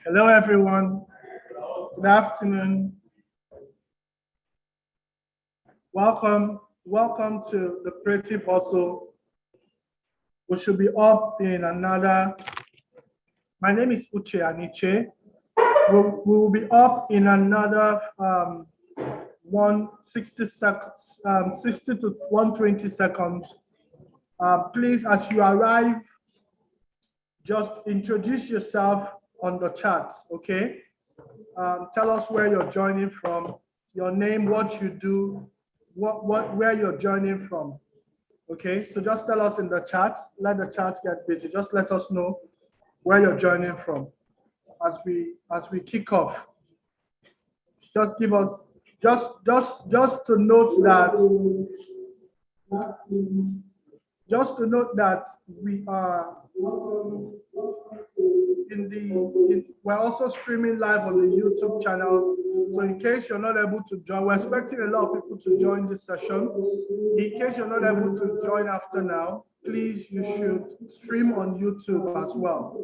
Hello, everyone. Good afternoon. Welcome to the Creative Hustle. We should be up in another. My name is Uche Aniche. We will be up in another 160 seconds, 60 to 120 seconds. Please, as you arrive, just introduce yourself on the chat, okay? Tell us where you're joining from, your name, what you do, where you're joining from. Okay, so just tell us in the chat. Let the chat get busy. Just let us know where you're joining from as we kick off. Just give us just to note that we are we're also streaming live on the YouTube channel. So in case you're not able to join, we're expecting a lot of people to join this session. In case you're not able to join after now, please, you should stream on YouTube as well.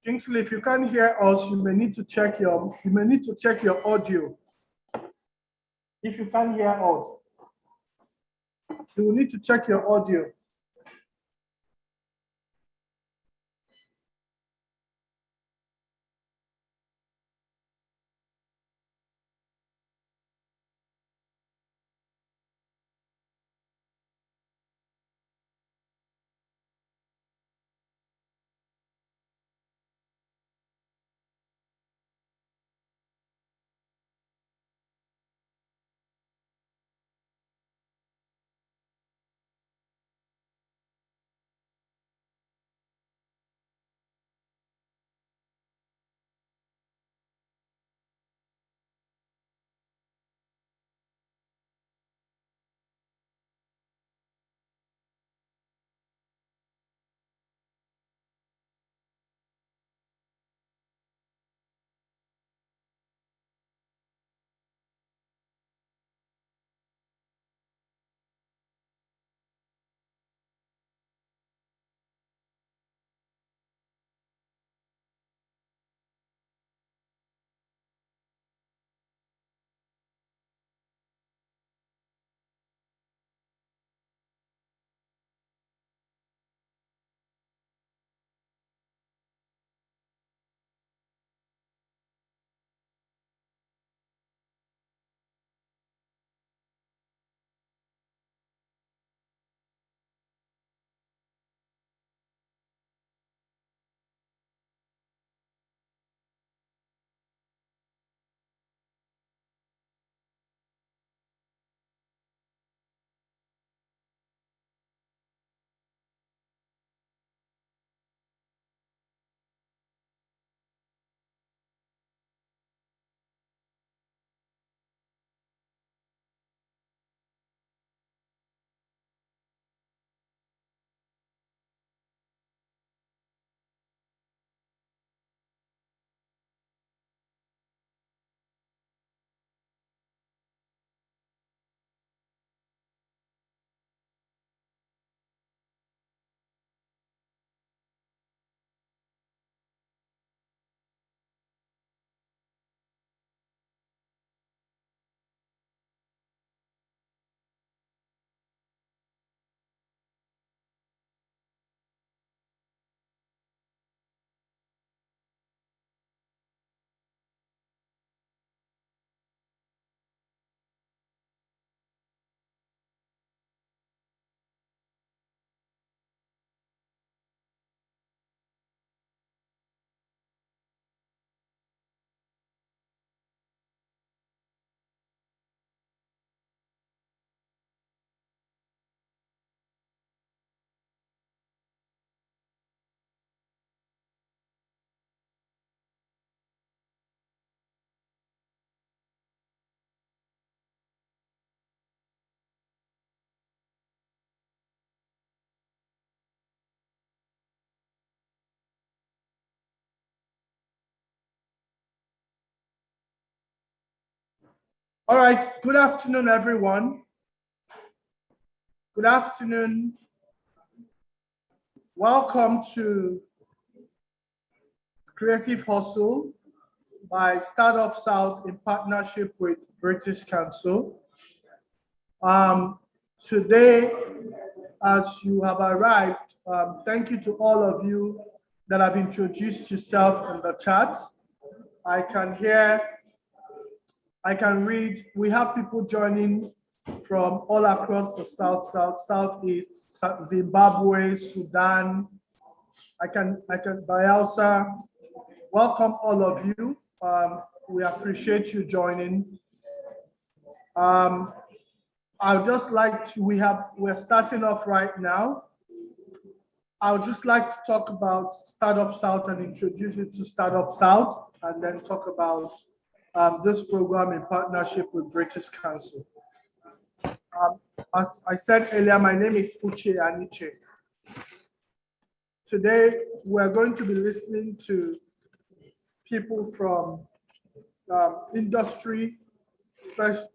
Kingsley, if you can't hear us, you may need to check your audio. If you can't hear us, you will need to check your audio. All right, good afternoon, everyone. Good afternoon. Welcome to Creative Hustle by StartupSouth in partnership with British Council. Today, as you have arrived, thank you to all of you that have introduced yourself in the chat. I can hear, I can read, we have people joining from all across the Southeast, Zimbabwe, Sudan. Bayelsa. Welcome all of you. We appreciate you joining. I'd just like to, we're starting off right now. I would just like to talk about StartupSouth and introduce you to StartupSouth, and then talk about this program in partnership with British Council. As I said earlier, my name is Uche Aniche. Today, we're going to be listening to people from industry,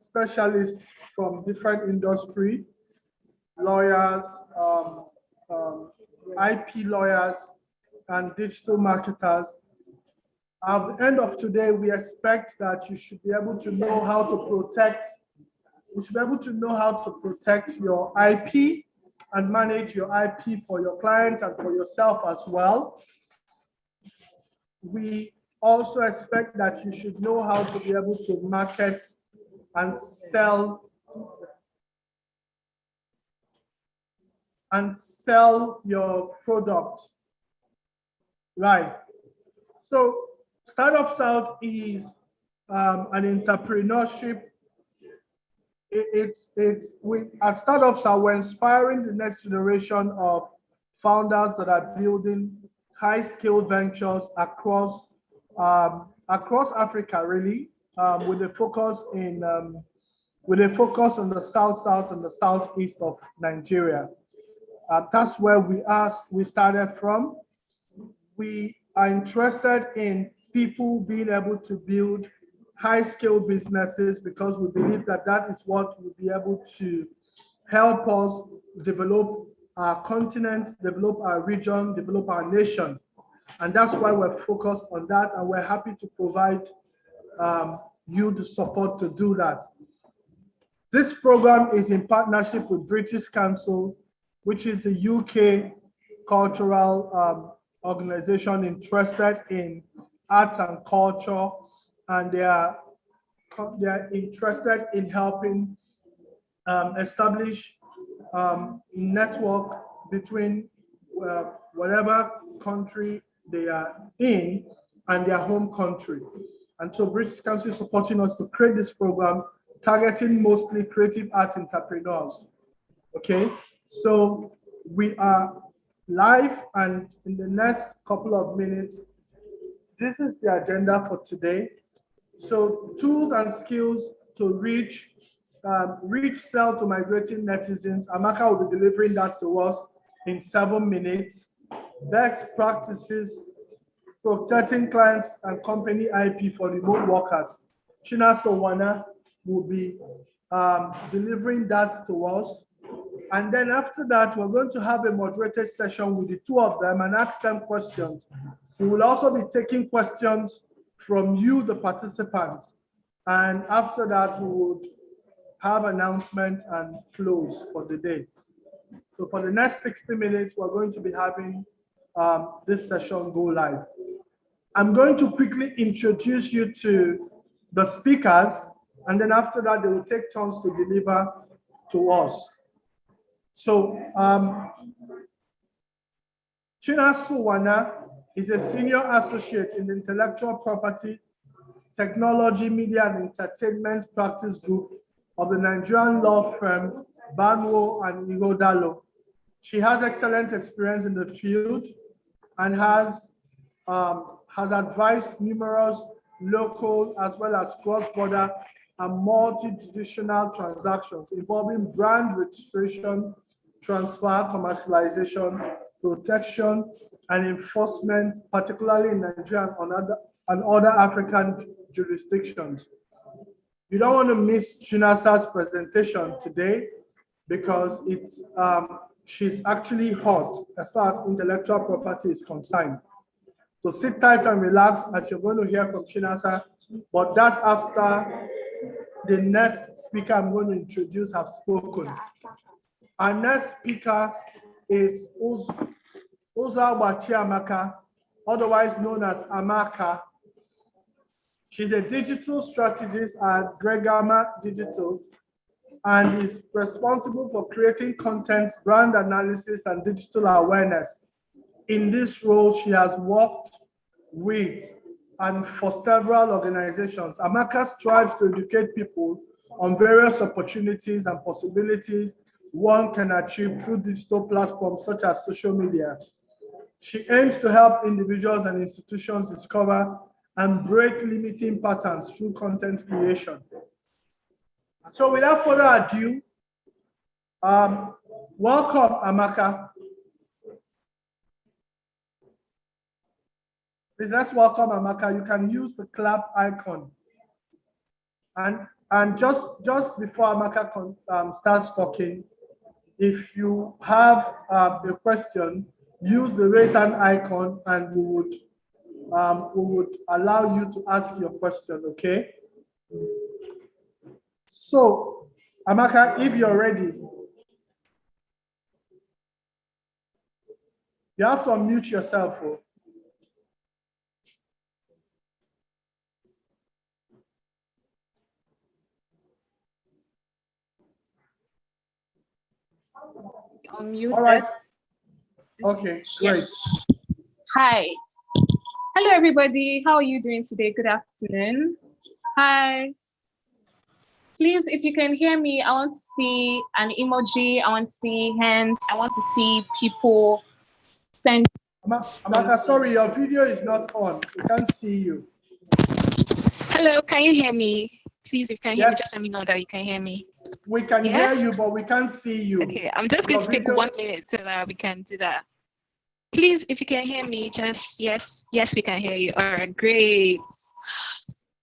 specialists from different industry, lawyers, IP lawyers, and digital marketers. At the end of today, we expect that you should be able to know how to protect, your IP and manage your IP for your clients and for yourself as well. We also expect that you should know how to be able to market and sell your product. Right. So StartupSouth is an entrepreneurship. At StartupSouth, we're inspiring the next generation of founders that are building high-scale ventures across Africa, really, with a focus on the South and the Southeast of Nigeria. That's where we started from. We are interested in people being able to build high-scale businesses because we believe that that is what will be able to help us develop our continent, develop our region, develop our nation. And that's why we're focused on that, and we're happy to provide you the support to do that. This program is in partnership with British Council, which is the UK cultural organization interested in arts and culture, and they are interested in helping establish network between whatever country they are in and their home country. And so British Council is supporting us to create this program, targeting mostly creative art entrepreneurs. Okay, so we are live, and in the next couple of minutes, this is the agenda for today. So tools and skills to reach sell to migrating netizens. Amaka will be delivering that to us in 7 minutes. Best practices protecting clients and company IP for remote workers. China Sowana will be delivering that to us. And then after that, we're going to have a moderated session with the two of them and ask them questions. We will also be taking questions from you, the participants. And after that, we would have announcement and close for the day. So for the next 60 minutes, we're going to be having this session go live. I'm going to quickly introduce you to the speakers, and then after that, they will take turns to deliver to us. So China Suwana is a senior associate in the intellectual property, technology, media, and entertainment practice group of the Nigerian law firm Banwo and Igodalo. She has excellent experience in the field and has advised numerous local as well as cross-border and multi-jurisdictional transactions involving brand registration, transfer, commercialization, protection, and enforcement, particularly in Nigeria and other African jurisdictions. You don't want to miss Chinasa's presentation today because she's actually hot as far as intellectual property is concerned. So sit tight and relax as you're going to hear from Chinasa, but that's after the next speaker I'm going to introduce have spoken. Our next speaker is Uzawa Chiamaka, otherwise known as Amaka. She's a digital strategist at Gregama Digital and is responsible for creating content, brand analysis, and digital awareness. In this role, she has worked with and for several organizations. Amaka strives to educate people on various opportunities and possibilities one can achieve through digital platforms such as social media. She aims to help individuals and institutions discover and break limiting patterns through content creation. So without further ado, welcome, Amaka. Please let's welcome Amaka. You can use the clap icon. And just before Amaka starts talking, if you have a question, use the raise hand icon and we would allow you to ask your question, okay? So, Amaka, if you're ready, you have to unmute yourself. Unmuted. All right. Okay, great. Hi. Hello, everybody. How are you doing today? Good afternoon. Hi. Please, if you can hear me, I want to see an emoji. I want to see hands. I want to see people send. Amaka, sorry, your video is not on. We can't see you. Hello, can you hear me? Please, if you can hear me, just let me know that you can hear me. We can hear you, but we can't see you. Okay, I'm just going to take 1 minute so that we can do that. Please, if you can hear me, just yes, we can hear you. All right, great.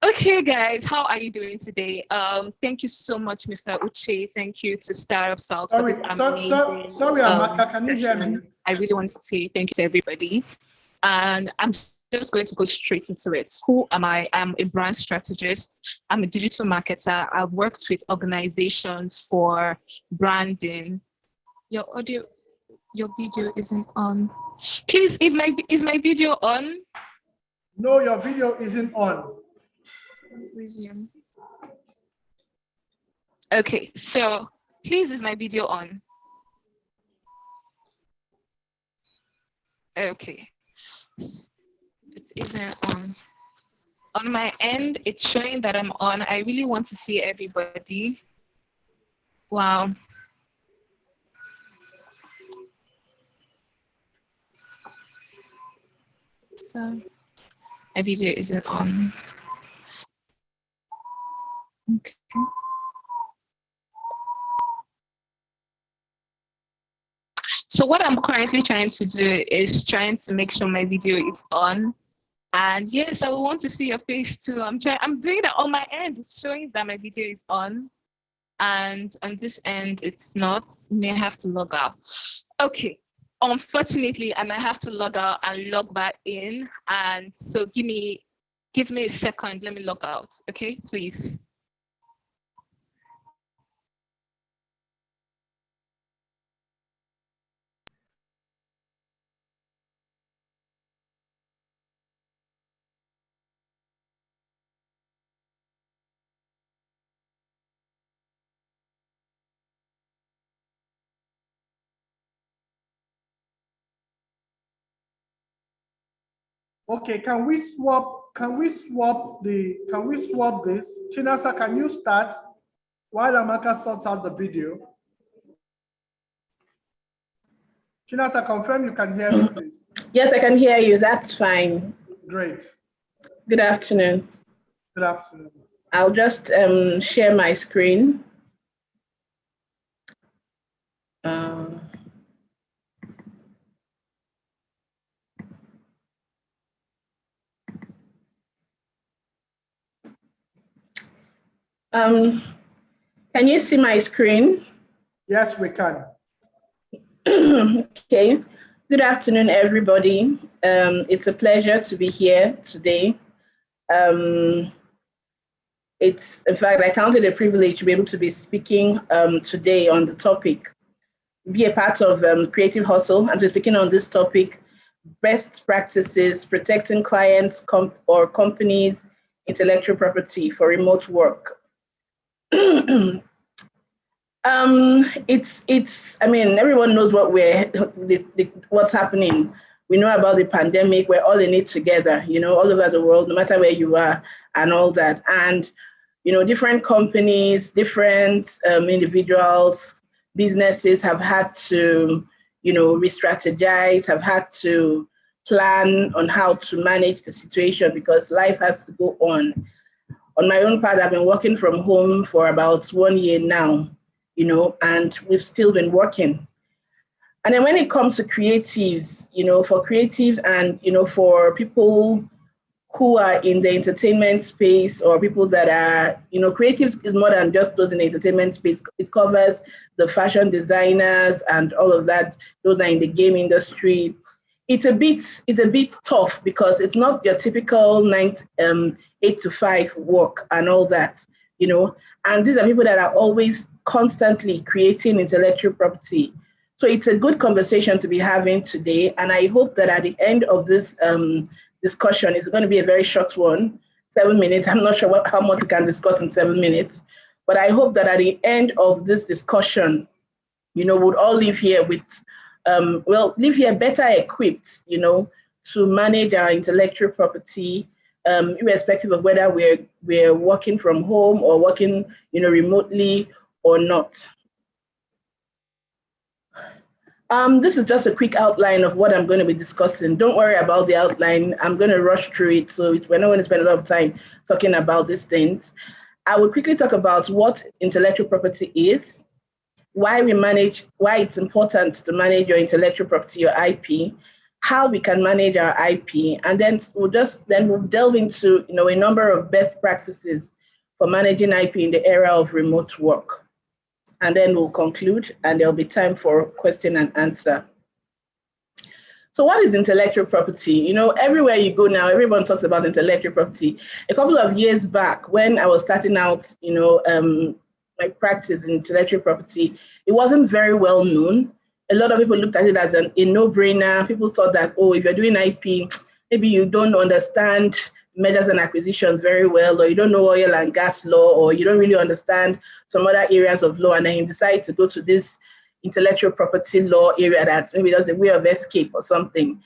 Okay, guys, how are you doing today? Thank you so much, Mr. Uche. Thank you to StartupSouth for this amazing. Sorry, Amaka, can you hear me? I really want to say thank you to everybody, and I'm just going to go straight into it. Who am I? I'm a brand strategist. I'm a digital marketer. I've worked with organizations for branding. Your audio, your video isn't on. Please, is my video on? No, your video isn't on. Resume. Okay, so please, is my video on? Okay. It isn't on. On my end, it's showing that I'm on. I really want to see everybody. Wow. So my video isn't on. Okay. So what I'm currently trying to do is trying to make sure my video is on. And yes, I will want to see your face too. I'm doing that on my end. It's showing that my video is on. And on this end, it's not. You may have to log out. Okay. Unfortunately, I might have to log out and log back in. And so give me a second. Let me log out. Okay, please. Okay, can we swap this? Chinasa, can you start while Amaka sorts out the video? Chinasa, confirm you can hear me, please. Yes, I can hear you. That's fine. Great. Good afternoon. Good afternoon. I'll just share my screen. Um, can you see my screen? Yes, we can. Okay. Good afternoon, everybody. It's a pleasure to be here today. It's, in fact, I count it a privilege to be able to be speaking today on the topic, be a part of Creative Hustle, and to be speaking on this topic, best practices protecting clients or companies' intellectual property for remote work. I mean, everyone knows what's happening. We know about the pandemic. We're all in it together, all over the world, no matter where you are and all that. And, different companies, different individuals, businesses have had to, re-strategize, have had to plan on how to manage the situation because life has to go on. On my own part, I've been working from home for about 1 year now, and we've still been working. And then when it comes to creatives, for creatives and, for people who are in the entertainment space or people that are, creatives is more than just those in the entertainment space. It covers the fashion designers and all of that, those that are in the game industry. It's a bit tough because it's not your typical 8 to 5 work and all that, and these are people that are always constantly creating intellectual property. So it's a good conversation to be having today. And I hope that at the end of this discussion, it's going to be a very short one, 7 minutes. I'm not sure how much we can discuss in 7 minutes, but I hope that at the end of this discussion, we'll all leave here with, leave here better equipped, to manage our intellectual property, irrespective of whether we're working from home or working, remotely or not. This is just a quick outline of what I'm going to be discussing. Don't worry about the outline. I'm going to rush through it, so we're not going to spend a lot of time talking about these things. I will quickly talk about what intellectual property is, why it's important to manage your intellectual property, your IP, how we can manage our IP, and then we'll delve into a number of best practices for managing IP in the era of remote work. And then we'll conclude, and there'll be time for question and answer. So what is intellectual property? Everywhere you go now, everyone talks about intellectual property. A couple of years back, when I was starting out, my practice in intellectual property, it wasn't very well known. A lot of people looked at it as a no-brainer. People thought that, if you're doing IP, maybe you don't understand mergers and acquisitions very well, or you don't know oil and gas law, or you don't really understand some other areas of law, and then you decide to go to this intellectual property law area that's maybe just a way of escape or something.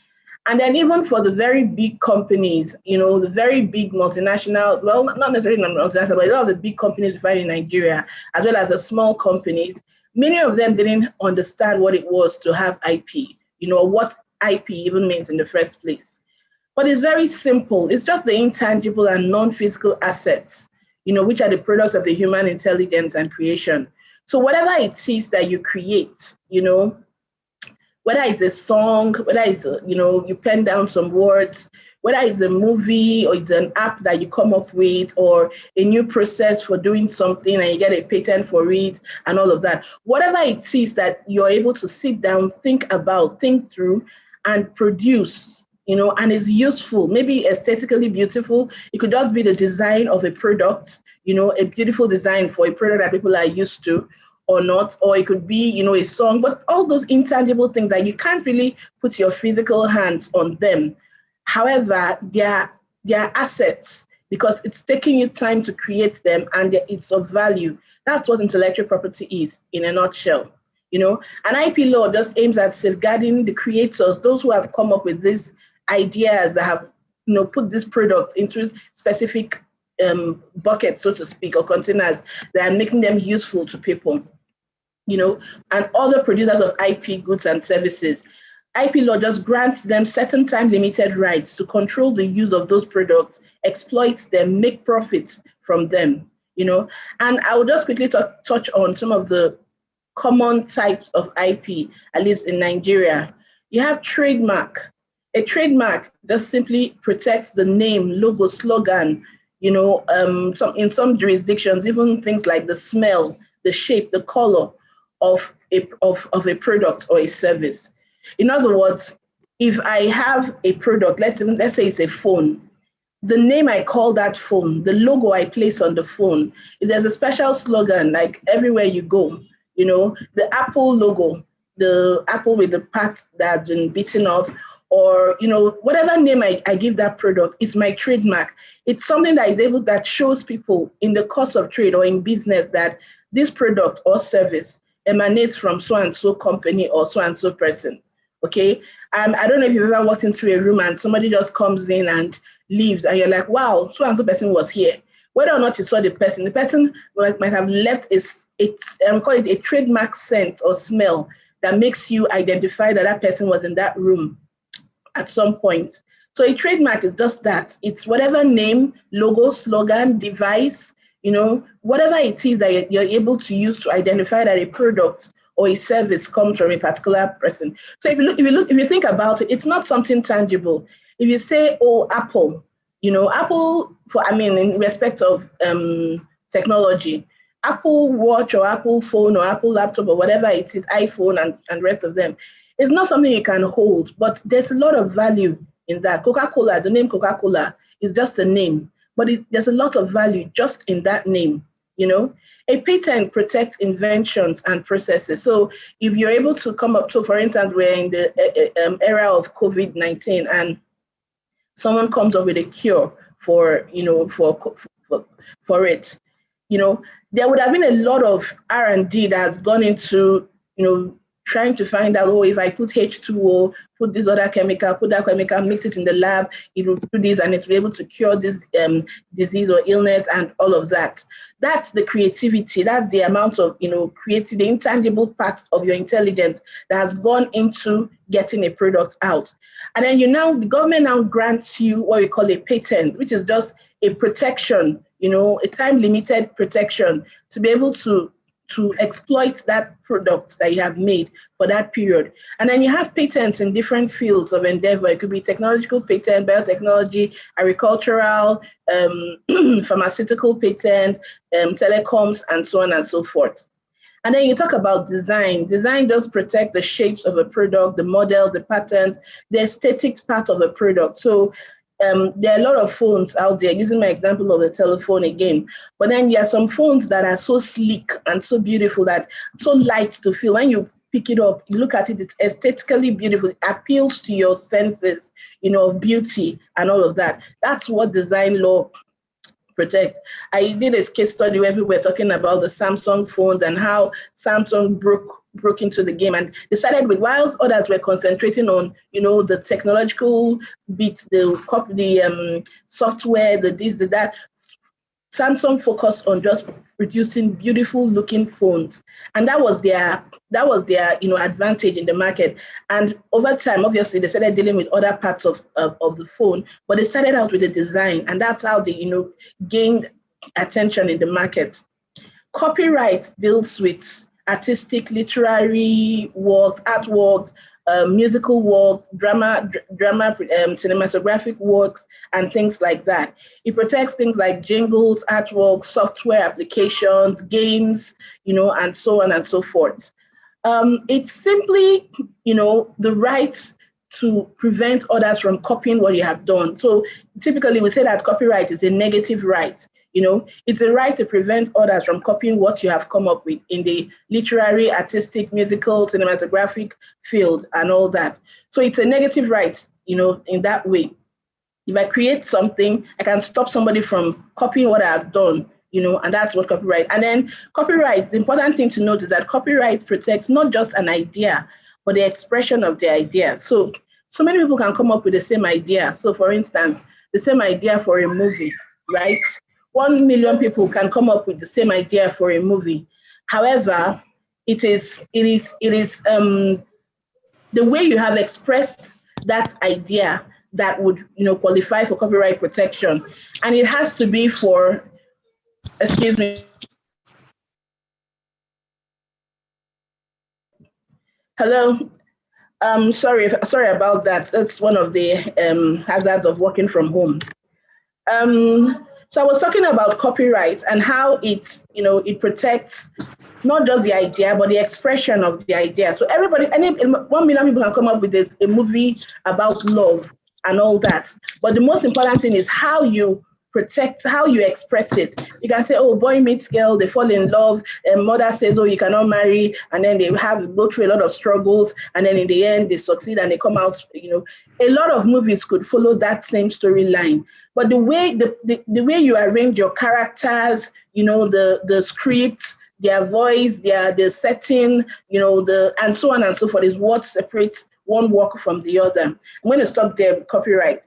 And then even for the very big companies, the very big multinational, well, not necessarily multinational, but a lot of the big companies we find in Nigeria, as well as the small companies, many of them didn't understand what it was to have IP, what IP even means in the first place. But it's very simple. It's just the intangible and non-physical assets, which are the products of the human intelligence and creation. So whatever it is that you create, whether it's a song, whether it's, you pen down some words, whether it's a movie or it's an app that you come up with or a new process for doing something and you get a patent for it and all of that, whatever it is that you're able to sit down, think through and produce, and is useful, maybe aesthetically beautiful. It could just be the design of a product, a beautiful design for a product that people are used to or not, or it could be, a song, but all those intangible things that you can't really put your physical hands on them. However, they're assets because it's taking you time to create them and it's of value. That's what intellectual property is in a nutshell. An IP law just aims at safeguarding the creators, those who have come up with these ideas that have, put this product into specific buckets, so to speak, or containers that are making them useful to people, and other producers of IP goods and services. IP law just grants them certain time-limited rights to control the use of those products, exploit them, make profits from them, And I will just quickly touch on some of the common types of IP, at least in Nigeria. You have trademark. A trademark just simply protects the name, logo, slogan, in some jurisdictions, even things like the smell, the shape, the color of a product or a service. In other words, if I have a product, let's say it's a phone, the name I call that phone, the logo I place on the phone, if there's a special slogan, like everywhere you go, the Apple logo, the apple with the part that's been beaten off, or whatever name I give that product, it's my trademark. It's something that shows people in the course of trade or in business that this product or service emanates from so and so company or so and so person. Okay, I don't know if you've ever walked into a room and somebody just comes in and leaves, and you're like, wow, so and so person was here. Whether or not you saw the person might have left we call it a trademark scent or smell that makes you identify that person was in that room at some point. So a trademark is just that. It's whatever name, logo, slogan, device, whatever it is that you're able to use to identify that a product or a service comes from a particular person. So if you think about it, it's not something tangible. If you say, oh, Apple, Apple, in respect of technology, Apple Watch or Apple phone or Apple laptop or whatever it is, iPhone and rest of them, it's not something you can hold, but there's a lot of value in that. Coca-Cola, the name Coca-Cola is just a name, but there's a lot of value just in that name, A patent protects inventions and processes. So if you're able to come up to, for instance, we're in the era of COVID-19 and someone comes up with a cure for it, there would have been a lot of R&D that's gone into, trying to find out, if I put H2O, put this other chemical, put that chemical, mix it in the lab, it will do this and it will be able to cure this disease or illness and all of that. That's the creativity. That's the amount of, creative, the intangible part of your intelligence that has gone into getting a product out. And then the government now grants you what we call a patent, which is just a protection, a time-limited protection to be able to exploit that product that you have made for that period. And then you have patents in different fields of endeavor. It could be technological patent, biotechnology, agricultural, pharmaceutical patent, telecoms, and so on and so forth. And then you talk about design. Design does protect the shapes of a product, the model, the pattern, the aesthetics part of a product. So there are a lot of phones out there, using my example of the telephone again. But then there are some phones that are so sleek and so beautiful, that so light to feel. When you pick it up, you look at it, it's aesthetically beautiful. It appeals to your senses, of beauty and all of that. That's what design law protect. I did a case study where we were talking about the Samsung phones and how Samsung broke into the game and decided, while others were concentrating on, the technological bits, the software, the this, the that, Samsung focused on just producing beautiful looking phones. And that was their advantage in the market. And over time, obviously, they started dealing with other parts of the phone, but they started out with the design. And that's how they, gained attention in the market. Copyright deals with artistic, literary works, artworks, musical works, drama, cinematographic works, and things like that. It protects things like jingles, artwork, software applications, games, and so on and so forth. It's simply, the right to prevent others from copying what you have done. So typically we say that copyright is a negative right. It's a right to prevent others from copying what you have come up with in the literary, artistic, musical, cinematographic field and all that. So it's a negative right, in that way. If I create something, I can stop somebody from copying what I have done, and that's what copyright. And then copyright, the important thing to note is that copyright protects not just an idea, but the expression of the idea. So many people can come up with the same idea. So for instance, the same idea for a movie, right? 1 million people can come up with the same idea for a movie. However, it is the way you have expressed that idea that would qualify for copyright protection, and it has to be for, excuse me. Hello. Sorry about that. That's one of the hazards of working from home. So I was talking about copyright and how it protects not just the idea, but the expression of the idea. So everybody, 1 million people can come up with a movie about love and all that. But the most important thing is how you protect, how you express it. You can say, oh, boy meets girl, they fall in love, and mother says, oh, you cannot marry, and then they go through a lot of struggles, and then in the end they succeed and they come out. A lot of movies could follow that same storyline. But the way way you arrange your characters, the scripts, their voice, the setting, and so on and so forth is what separates one work from the other. I'm going to stop there. Copyright.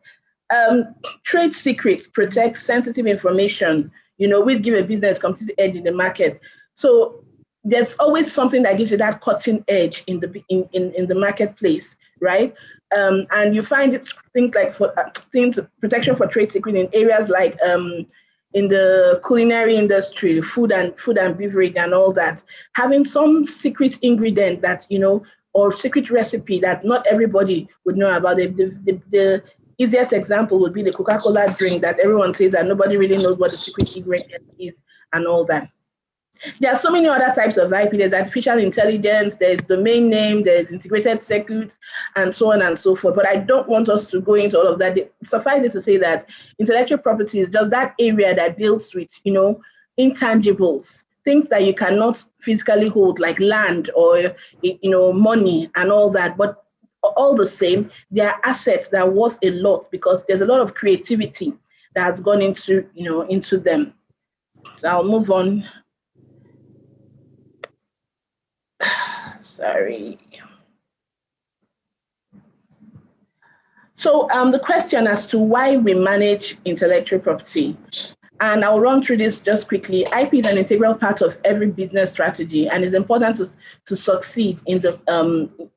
Trade secrets protect sensitive information. We give a business complete edge in the market. So there's always something that gives you that cutting edge in the marketplace, right? And you find things like protection for trade secret in areas like in the culinary industry, food and beverage and all that, having some secret ingredient that, or secret recipe that not everybody would know about. The easiest example would be the Coca-Cola drink that everyone says that nobody really knows what the secret ingredient is and all that. There are so many other types of IP. There's artificial intelligence, there's domain name, there's integrated circuits, and so on and so forth. But I don't want us to go into all of that. Suffice it to say that intellectual property is just that area that deals with, intangibles, things that you cannot physically hold, like land or, money and all that. But all the same, they are assets that was a lot because there's a lot of creativity that has gone into them. So I'll move on. Sorry. So the question as to why we manage intellectual property, and I'll run through this just quickly. IP is an integral part of every business strategy and is important to succeed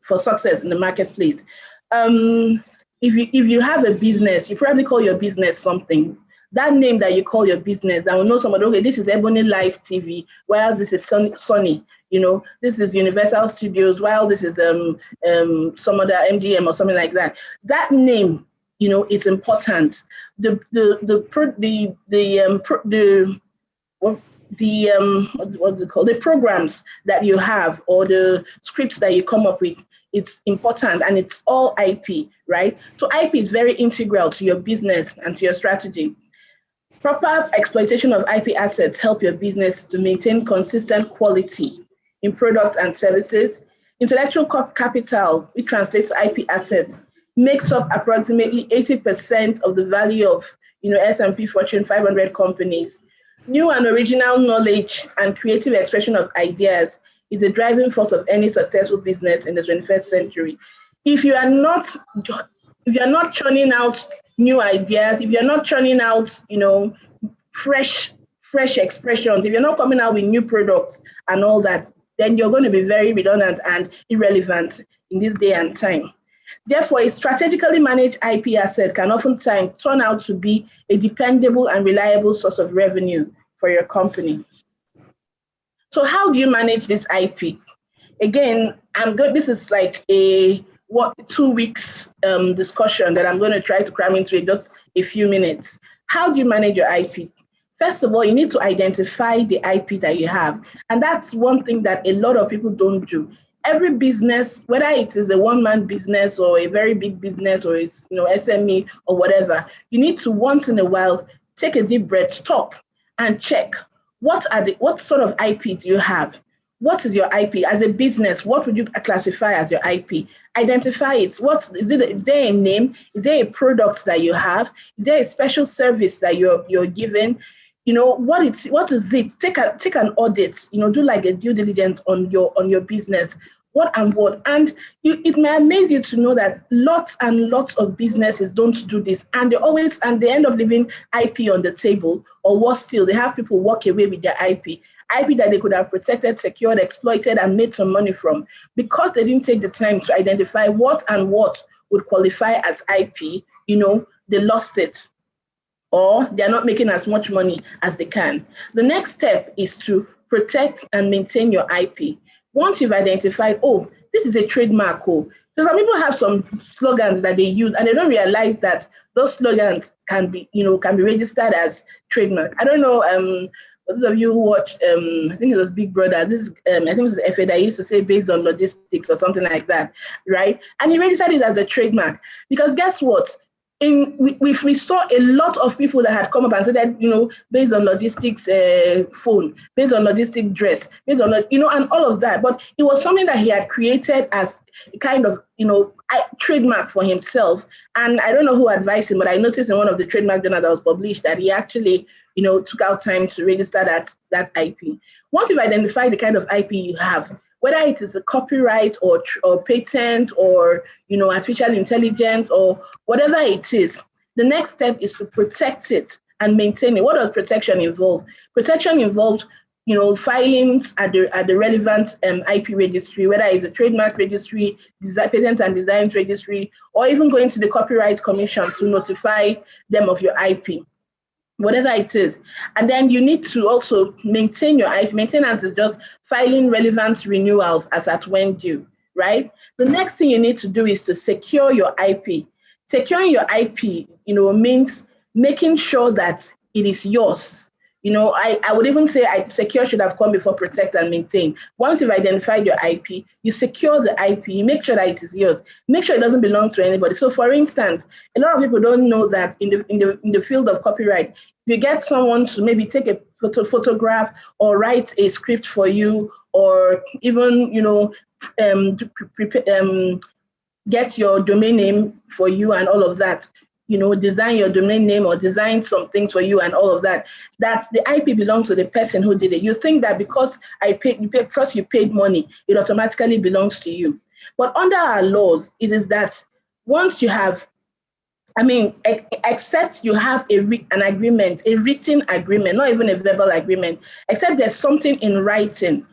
for success in the marketplace. If you have a business, you probably call your business something. That name that you call your business, I will know somebody, okay, this is Ebony Live TV, while this is Sony, this is Universal Studios, while this is some other MGM or something like that. That name, it's important. The programs that you have or the scripts that you come up with, it's important and it's all IP, right? So IP is very integral to your business and to your strategy. Proper exploitation of IP assets help your business to maintain consistent quality in products and services. Intellectual capital, which translates to IP assets, makes up approximately 80% of the value of S&P Fortune 500 companies. New and original knowledge and creative expression of ideas is the driving force of any successful business in the 21st century. If you are not churning out new ideas, if you're not churning out, fresh expressions, if you're not coming out with new products and all that, then you're going to be very redundant and irrelevant in this day and time. Therefore, a strategically managed IP asset can oftentimes turn out to be a dependable and reliable source of revenue for your company. So how do you manage this IP? Again, this is like a 2 weeks discussion that I'm going to try to cram into just a few minutes. How do you manage your IP? First of all, you need to identify the IP that you have. And that's one thing that a lot of people don't do. Every business, whether it is a one-man business or a very big business or it's SME or whatever, you need to once in a while take a deep breath, stop and check what sort of IP do you have? What is your IP as a business? What would you classify as your IP? Identify it. Is there a name? Is there a product that you have? Is there a special service that you're giving? What is it? Take an audit. Do like a due diligence on your business. What. And it may amaze you to know that lots and lots of businesses don't do this, and they end up leaving IP on the table, or worse still, they have people walk away with their IP that they could have protected, secured, exploited, and made some money from, because they didn't take the time to identify what would qualify as IP. They lost it, or they're not making as much money as they can. The next step is to protect and maintain your IP. Once you've identified, oh, this is a trademark, So some people have some slogans that they use, and they don't realize that those slogans can be registered as trademark. I don't know. For those of you who watch, I think it was Big Brother. This, I think it was the FA that used to say based on logistics or something like that, right? And he registered it as a trademark because guess what? We saw a lot of people that had come up and said that, based on logistics phone, based on logistic dress, based on, and all of that. But it was something that he had created as a kind of, trademark for himself. And I don't know who advised him, but I noticed in one of the trademark journals that was published that he actually, took out time to register that IP. Once you've identified the kind of IP you have, whether it is a copyright or patent or artificial intelligence or whatever it is, the next step is to protect it and maintain it. What does protection involve? Protection involves filings at the relevant IP registry, whether it's a trademark registry, patent and designs registry, or even going to the Copyright Commission to notify them of your IP. Whatever it is. And then you need to also maintain your IP. Maintenance is just filing relevant renewals as at when due, right? The next thing you need to do is to secure your IP. Securing your IP, means making sure that it is yours. I would even say secure should have come before protect and maintain. Once you've identified your IP, you secure the IP, you make sure that it is yours. Make sure it doesn't belong to anybody. So for instance, a lot of people don't know that in the field of copyright, if you get someone to maybe take a photograph or write a script for you, or even, get your domain name for you and all of that, design your domain name or design some things for you and all of that, that the IP belongs to the person who did it. You think that because you paid money, it automatically belongs to you. But under our laws, it is that once you have, except you have an agreement, a written agreement, not even a verbal agreement, except there's something in writing,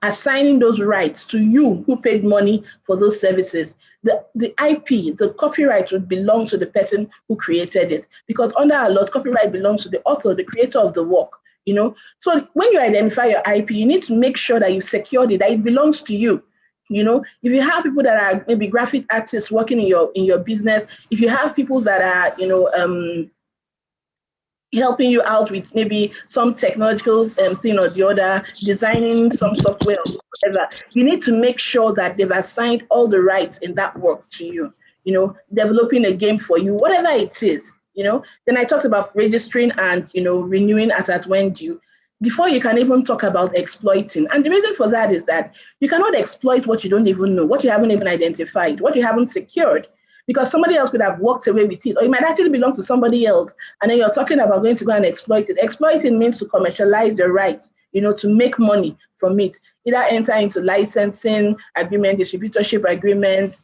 assigning those rights to you who paid money for those services. The IP, the copyright would belong to the person who created it, because under our laws, copyright belongs to the author, the creator of the work. So when you identify your IP, you need to make sure that you secured it, that it belongs to you. If you have people that are maybe graphic artists working in your business, if you have people that are, helping you out with maybe some technological thing or the other, designing some software or whatever, you need to make sure that they've assigned all the rights in that work to you, developing a game for you, whatever it is, Then I talked about registering and, renewing as at when due, before you can even talk about exploiting. And the reason for that is that you cannot exploit what you don't even know, what you haven't even identified, what you haven't secured, because somebody else could have walked away with it, or it might actually belong to somebody else. And then you're talking about going to go and exploit it. Exploiting means to commercialize your rights, to make money from it, either enter into licensing agreement, distributorship agreements,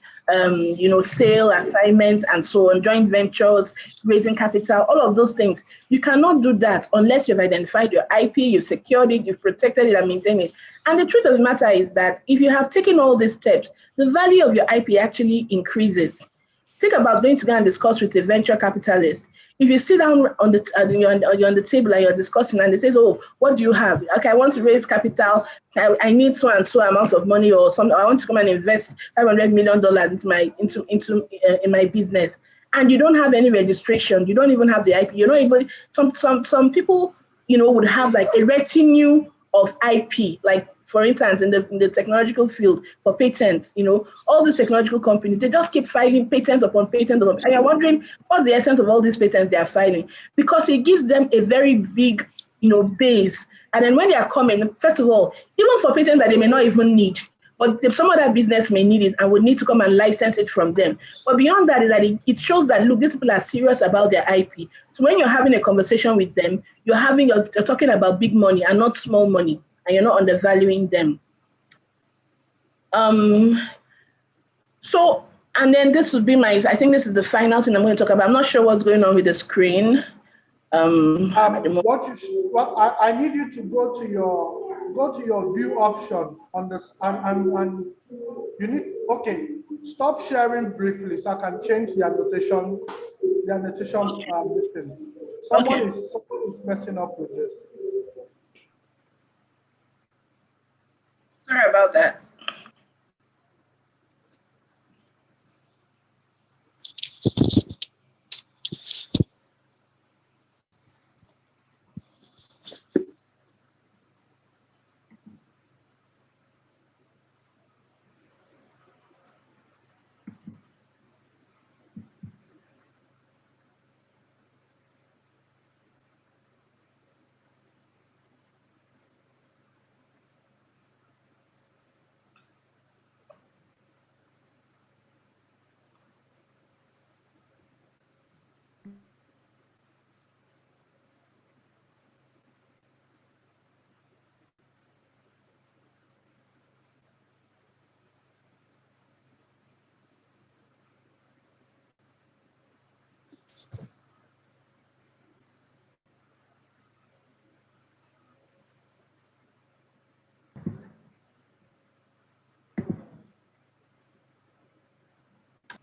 sale assignments, and so on, joint ventures, raising capital, all of those things. You cannot do that unless you've identified your IP, you've secured it, you've protected it and maintained it. And the truth of the matter is that if you have taken all these steps, the value of your IP actually increases. Think about going to go and discuss with a venture capitalist. If you sit down on you're on the table and you're discussing, and they say, "Oh, what do you have?" Okay, I want to raise capital. I need so and so amount of money, or something. I want to come and invest $500 million into my business. And you don't have any registration. You don't even have the IP. You're not even some people, would have like a retinue of IP, like for instance, in the technological field for patents, all these technological companies, they just keep filing patent upon patent upon, and you're wondering what's the essence of all these patents they are filing, because it gives them a very big, base. And then when they are coming, first of all, even for patents that they may not even need, but if some other business may need it and would need to come and license it from them. But beyond that is that it shows that, look, these people are serious about their IP. So when you're having a conversation with them, you're talking about big money and not small money, and you're not undervaluing them. So, and then this would be I think this is the final thing I'm going to talk about. I'm not sure what's going on with the screen. I need you to go to your view option on this, and you need, okay, stop sharing briefly so I can change the annotation listing. Someone is messing up with this. Sorry about that.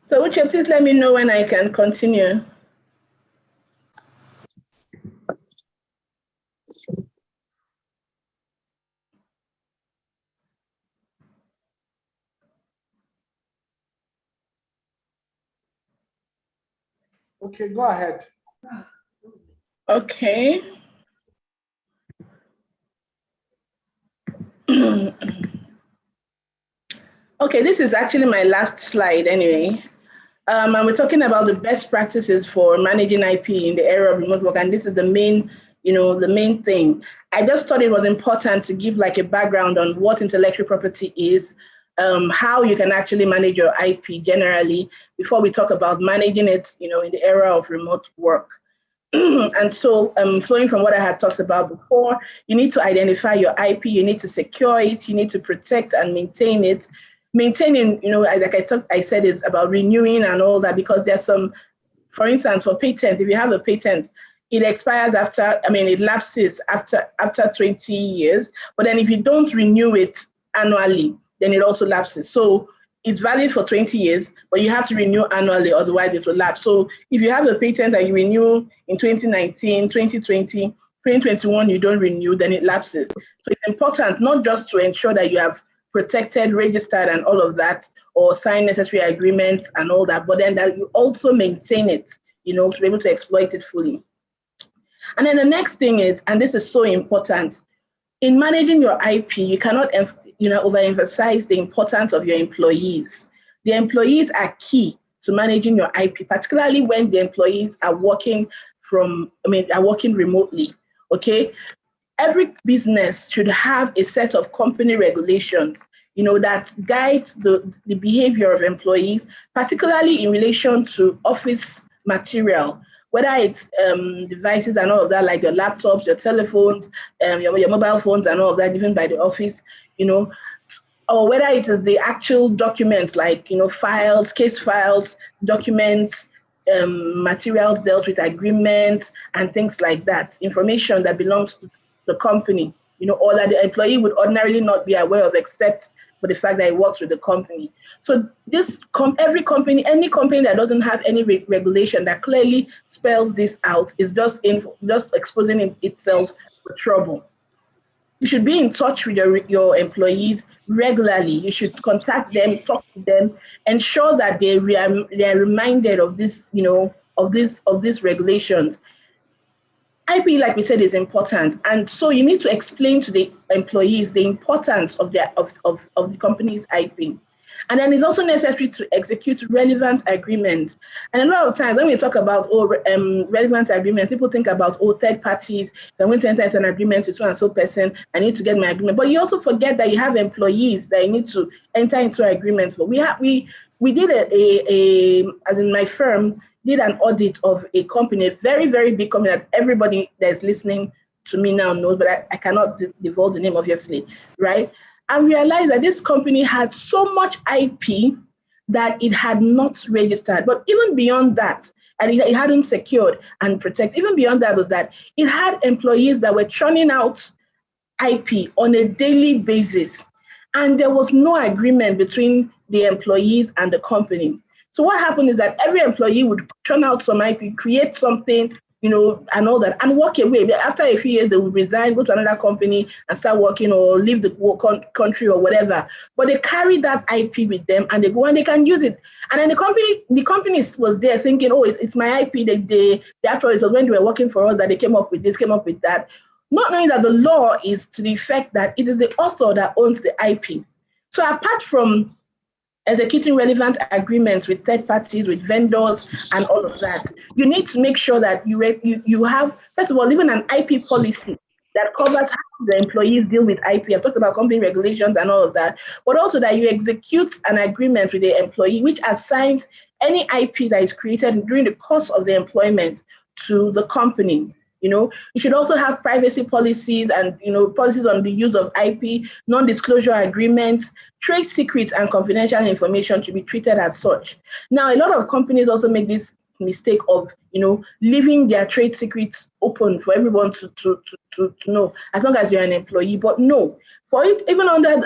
So Uche, please let me know when I can continue. Okay, go ahead. Okay. Okay, this is actually my last slide anyway. And we're talking about the best practices for managing IP in the era of remote work. And this is the main, the main thing. I just thought it was important to give like a background on what intellectual property is, how you can actually manage your IP generally before we talk about managing it, in the era of remote work. And so flowing from what I had talked about before, you need to identify your IP, you need to secure it, you need to protect and maintain it. Maintaining, like I said, is about renewing and all that, because there's some, for instance, for patent, if you have a patent, it expires it lapses after 20 years, but then if you don't renew it annually, then it also lapses. So it's valid for 20 years, but you have to renew annually, otherwise it will lapse. So if you have a patent and you renew in 2019, 2020, 2021, you don't renew, then it lapses. So it's important not just to ensure that you have protected, registered, and all of that, or sign necessary agreements and all that, but then that you also maintain it, to be able to exploit it fully. And then the next thing is, and this is so important, in managing your IP, you cannot overemphasize the importance of your employees. The employees are key to managing your IP, particularly when the employees are working remotely, okay? Every business should have a set of company regulations, that guides the behavior of employees, particularly in relation to office material, whether it's devices and all of that, like your laptops, your telephones, your mobile phones and all of that, given by the office, or whether it is the actual documents, like, files, case files, documents, materials dealt with, agreements, and things like that, information that belongs to the company, or that the employee would ordinarily not be aware of, except for the fact that he works with the company. So any company that doesn't have any regulation that clearly spells this out is just exposing itself for trouble. You should be in touch with your employees regularly. You should contact them, talk to them, ensure that they are reminded of this, of these regulations. IP, like we said, is important, and so you need to explain to the employees the importance of the company's IP. And then it's also necessary to execute relevant agreements. And a lot of times when we talk about relevant agreements, people think about third parties. If I'm going to enter into an agreement with so and so person, I need to get my agreement. But you also forget that you have employees that you need to enter into an agreement for. We did as in my firm, did an audit of a company, a very, very big company that everybody that's listening to me now knows, but I cannot divulge the name, obviously, right? And realized that this company had so much IP that it had not registered. But even beyond that, and it hadn't secured and protected, even beyond that was that it had employees that were churning out IP on a daily basis. And there was no agreement between the employees and the company. So what happened is that every employee would churn out some IP, create something, and all that, and walk away. After a few years, they will resign, go to another company and start working, or leave the country or whatever. But they carry that IP with them, and they go and they can use it. And then the company was there thinking, oh, it's my IP. They actually, it was when they were working for us that they came up with this, came up with that, not knowing that the law is to the effect that it is the author that owns the IP. So apart from executing relevant agreements with third parties, with vendors, and all of that, you need to make sure that you have, first of all, even an IP policy that covers how the employees deal with IP. I've talked about company regulations and all of that, but also that you execute an agreement with the employee which assigns any IP that is created during the course of the employment to the company. You should also have privacy policies and policies on the use of IP, non-disclosure agreements. Trade secrets and confidential information should be treated as such. Now, a lot of companies also make this mistake of leaving their trade secrets open for everyone to know, as long as you're an employee. But no, for it, even under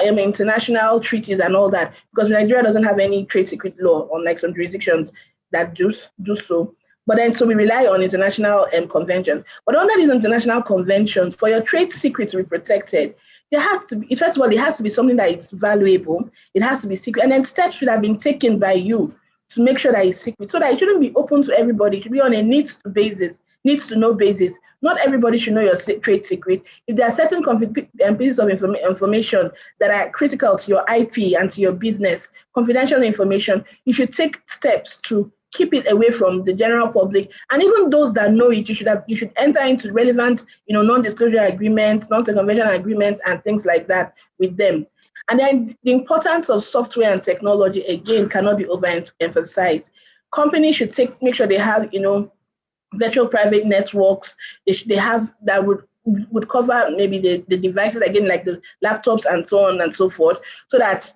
international treaties and all that, because Nigeria doesn't have any trade secret law, unlike some jurisdictions that do so. But then, so we rely on international conventions. But under these international conventions, for your trade secret to be protected, there has to be, first of all, it has to be something that is valuable. It has to be secret. And then steps should have been taken by you to make sure that it's secret, so that it shouldn't be open to everybody. It should be on a needs to know basis. Not everybody should know your trade secret. If there are certain pieces of information that are critical to your IP and to your business, confidential information, you should take steps to keep it away from the general public. And even those that know it, you should enter into relevant, non-disclosure agreements, non-circumvention agreements, and things like that with them. And then the importance of software and technology, again, cannot be overemphasized. Companies should make sure they have, virtual private networks. They have that would cover maybe the devices, again, like the laptops and so on and so forth, so that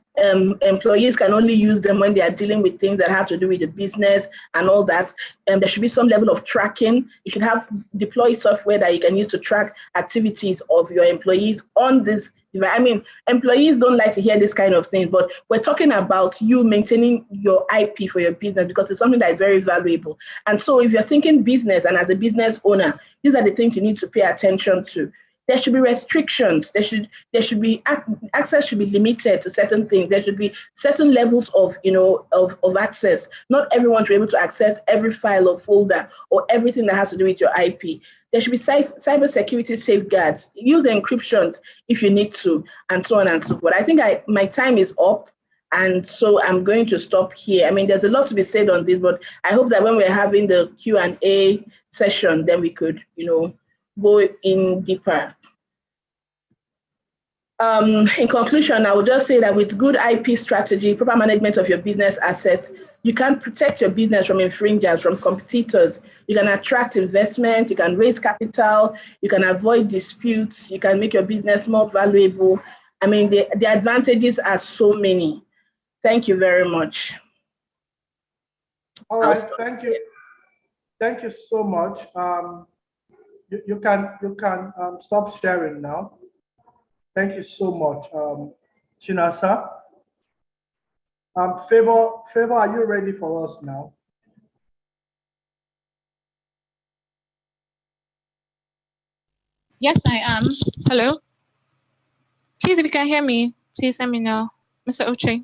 employees can only use them when they are dealing with things that have to do with the business and all that. There should be some level of tracking. You should have deployed software that you can use to track activities of your employees on this device. I mean, employees don't like to hear this kind of thing, but we're talking about you maintaining your IP for your business, because it's something that is very valuable. And so if you're thinking business, and as a business owner, these are the things you need to pay attention to. There should be restrictions. There should be access should be limited to certain things. There should be certain levels of of access. Not everyone should be able to access every file or folder or everything that has to do with your IP. There should be cybersecurity safeguards. Use encryptions if you need to, and so on and so forth. I think my time is up, and so I'm going to stop here. I mean, there's a lot to be said on this, but I hope that when we're having the Q&A session, then we could go in deeper. In conclusion, I would just say that with good IP strategy, proper management of your business assets, you can protect your business from infringers, from competitors. You can attract investment, you can raise capital, you can avoid disputes, you can make your business more valuable. I mean, the advantages are so many. Thank you very much. All right, thank you. Thank you so much. You can stop sharing now. Thank you so much, Chinasa. Favor, are you ready for us now? Yes, I am. Hello. Please, if you can hear me, please let me know. Mr. Uche.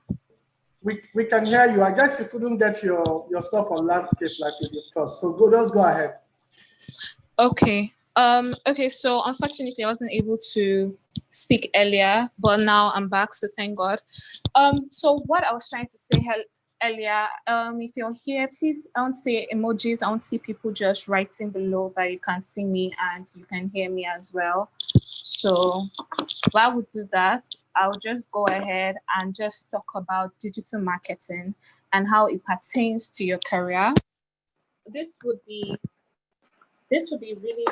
We can hear you. I guess you couldn't get your stuff on landscape like we discussed. So just go ahead. Okay. Okay, so unfortunately I wasn't able to speak earlier, but now I'm back, so thank God. So what I was trying to say earlier, if you're here, please, I want to say emojis. I want to see people just writing below that you can see me and you can hear me as well. So while we do that, I'll just go ahead and just talk about digital marketing and how it pertains to your career. This would be really,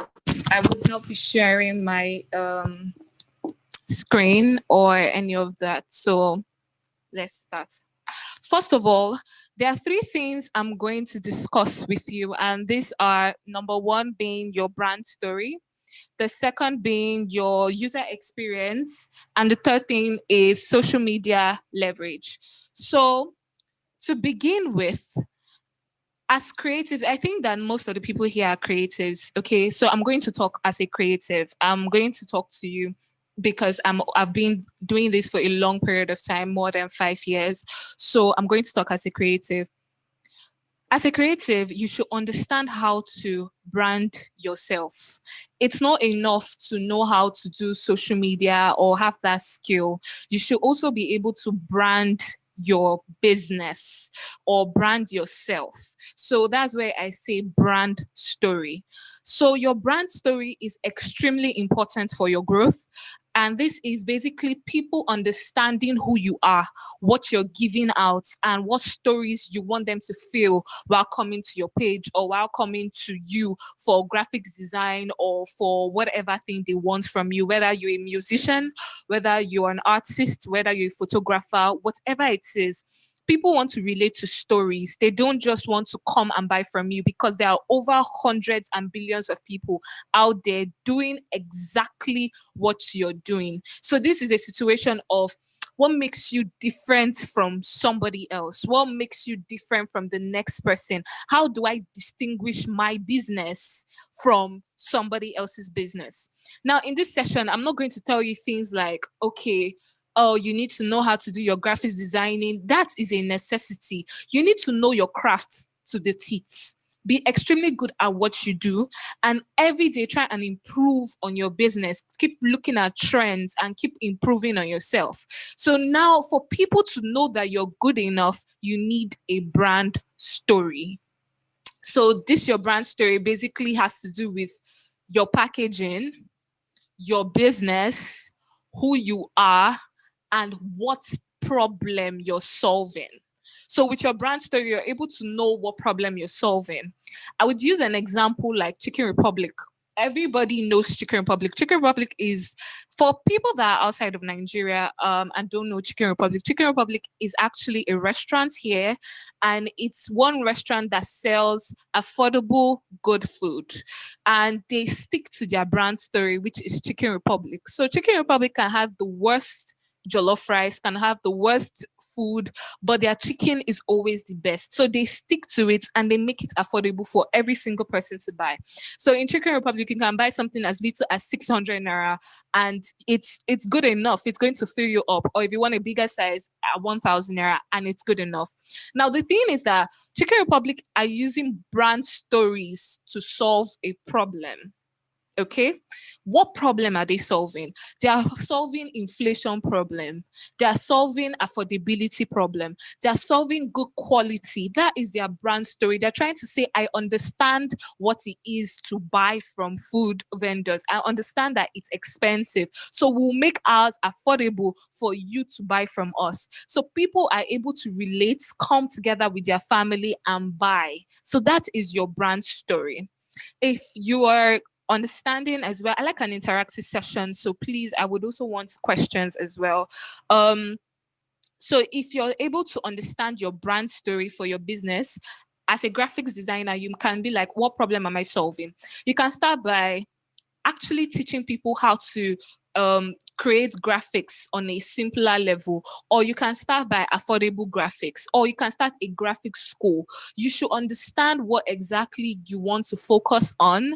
I would not be sharing my screen or any of that. So let's start. First of all, there are three things I'm going to discuss with you. And these are, number one being your brand story. The second being your user experience. And the third thing is social media leverage. So to begin with, As creatives, I think that most of the people here are creatives. Okay, so I'm going to talk as a creative. I'm going to talk to you because I've been doing this for a long period of time, more than 5 years. So I'm going to talk as a creative. As a creative, you should understand how to brand yourself. It's not enough to know how to do social media or have that skill. You should also be able to brand your business or brand yourself. So that's where I say brand story. So your brand story is extremely important for your growth. And this is basically people understanding who you are, what you're giving out, and what stories you want them to feel while coming to your page or while coming to you for graphics design or for whatever thing they want from you, whether you're a musician, whether you're an artist, whether you're a photographer, whatever it is. People want to relate to stories. They don't just want to come and buy from you because there are over hundreds and billions of people out there doing exactly what you're doing. So this is a situation of what makes you different from somebody else? What makes you different from the next person? How do I distinguish my business from somebody else's business? Now, in this session, I'm not going to tell you things like, okay, oh, you need to know how to do your graphics designing. That is a necessity. You need to know your craft to the teeth. Be extremely good at what you do, and every day try and improve on your business. Keep looking at trends and keep improving on yourself. So now for people to know that you're good enough, you need a brand story. So this your brand story basically has to do with your packaging, your business, who you are, and what problem you're solving. So with your brand story, you're able to know what problem you're solving. I would use an example like Chicken Republic. Everybody knows Chicken Republic. Chicken Republic is for people that are outside of Nigeria and don't know Chicken Republic. Chicken Republic is actually a restaurant here, and it's one restaurant that sells affordable, good food, and they stick to their brand story, which is Chicken Republic. So Chicken Republic can have the worst jollof rice, can have the worst food, but their chicken is always the best. So they stick to it and they make it affordable for every single person to buy. So in Chicken Republic, you can buy something as little as 600 naira, and it's good enough. It's going to fill you up. Or if you want a bigger size, at 1,000 naira, and it's good enough. Now the thing is that Chicken Republic are using brand stories to solve a problem. Okay, what problem are they solving? They are solving inflation problem. They are solving affordability problem. They are solving good quality. That is their brand story. They're trying to say, I understand what it is to buy from food vendors. I understand that it's expensive, so we'll make ours affordable for you to buy from us. So people are able to relate, come together with their family and buy. So that is your brand story. If you are understanding as well, I like an interactive session, so please, I would also want questions as well. um so if you're able to understand your brand story for your business as a graphics designer, you can be like, what problem am I solving? You can start by actually teaching people how to create graphics on a simpler level, or you can start by affordable graphics, or you can start a graphics school. You should understand what exactly you want to focus on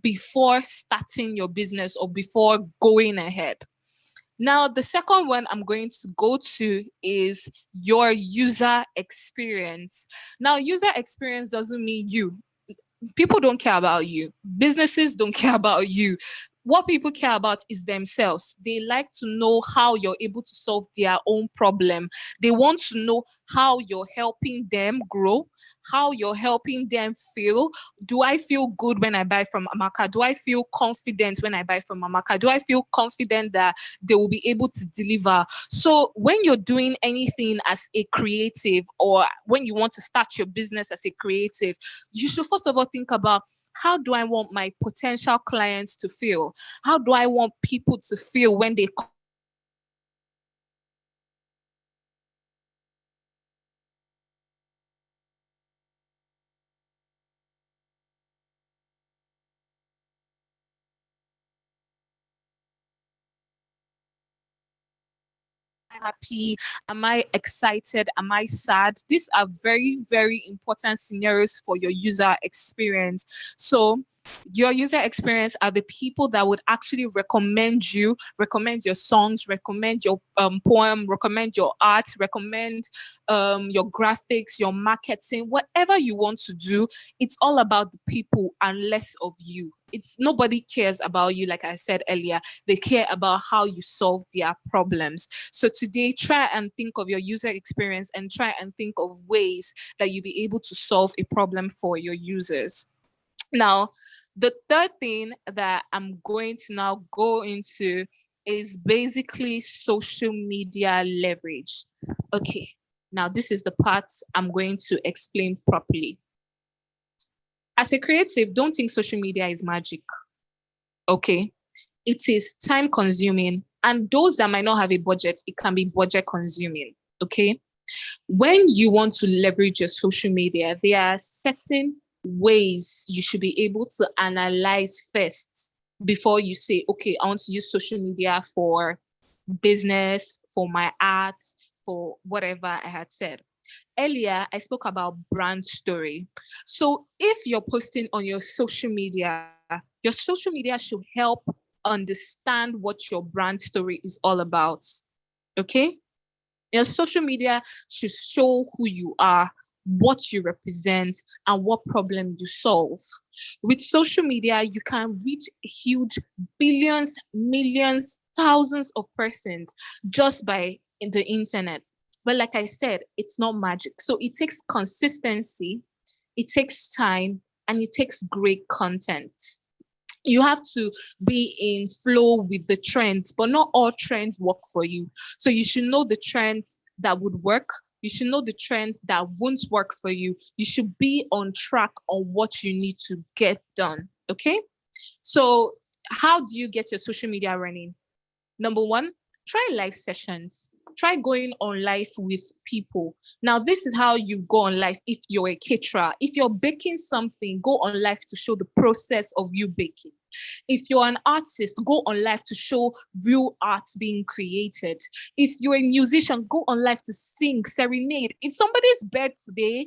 before starting your business or before going ahead. Now, the second one I'm going to go to is your user experience. Now, user experience doesn't mean you. People don't care about you. Businesses don't care about you. What people care about is themselves. They like to know how you're able to solve their own problem. They want to know how you're helping them grow, how you're helping them feel. Do I feel good when I buy from Amaka? Do I feel confident when I buy from Amaka? Do I feel confident that they will be able to deliver? So when you're doing anything as a creative, or when you want to start your business as a creative, you should first of all think about, how do I want my potential clients to feel? How do I want people to feel when they happy? Am I excited? Am I sad? These are very, very important scenarios for your user experience. So your user experience are the people that would actually recommend you, recommend your songs, recommend your poem, recommend your art, recommend your graphics, your marketing, whatever you want to do. It's all about the people and less of you. It's nobody cares about you, like I said earlier. They care about how you solve their problems. So today, try and think of your user experience and try and think of ways that you'll be able to solve a problem for your users. Now, the third thing that I'm going to now go into is basically social media leverage. Okay, now this is the part I'm going to explain properly. As a creative, don't think social media is magic. Okay, it is time consuming, and those that might not have a budget, it can be budget consuming. Okay, when you want to leverage your social media, there are certain ways you should be able to analyze first before you say, okay, I want to use social media for business, for my art, for whatever I had said. Earlier, I spoke about brand story. So if you're posting on your social media should help understand what your brand story is all about. Okay? Your social media should show who you are, what you represent, and what problem you solve. With social media, you can reach huge billions, millions, thousands of persons just by the internet. But like I said, it's not magic. So it takes consistency, it takes time, and it takes great content. You have to be in flow with the trends, but not all trends work for you. So you should know the trends that would work. You should know the trends that won't work for you. You should be on track on what you need to get done. Okay. So how do you get your social media running? Number one, try live sessions. Try going on live with people. Now, this is how you go on live if you're a caterer. If you're baking something, go on live to show the process of you baking. If you're an artist, go on live to show real art being created. If you're a musician, go on live to sing, serenade. If somebody's birthday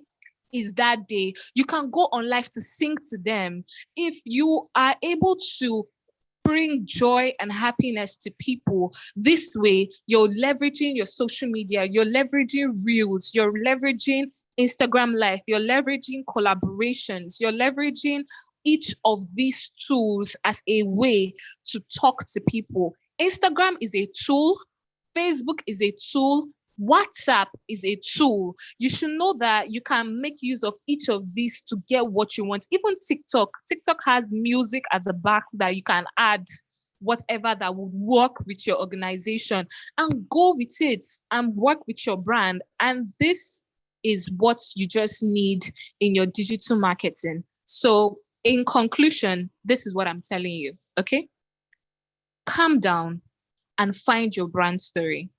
is that day, you can go on live to sing to them. If you are able to bring joy and happiness to people this way, you're leveraging your social media, you're leveraging reels, you're leveraging Instagram live, you're leveraging collaborations, you're leveraging each of these tools as a way to talk to people. Instagram is a tool, Facebook is a tool, WhatsApp is a tool. You should know that you can make use of each of these to get what you want. Even TikTok has music at the back that you can add whatever that would work with your organization and go with it and work with your brand. And this is what you just need in your digital marketing. So in conclusion, this is what I'm telling you, okay? Calm down and find your brand story.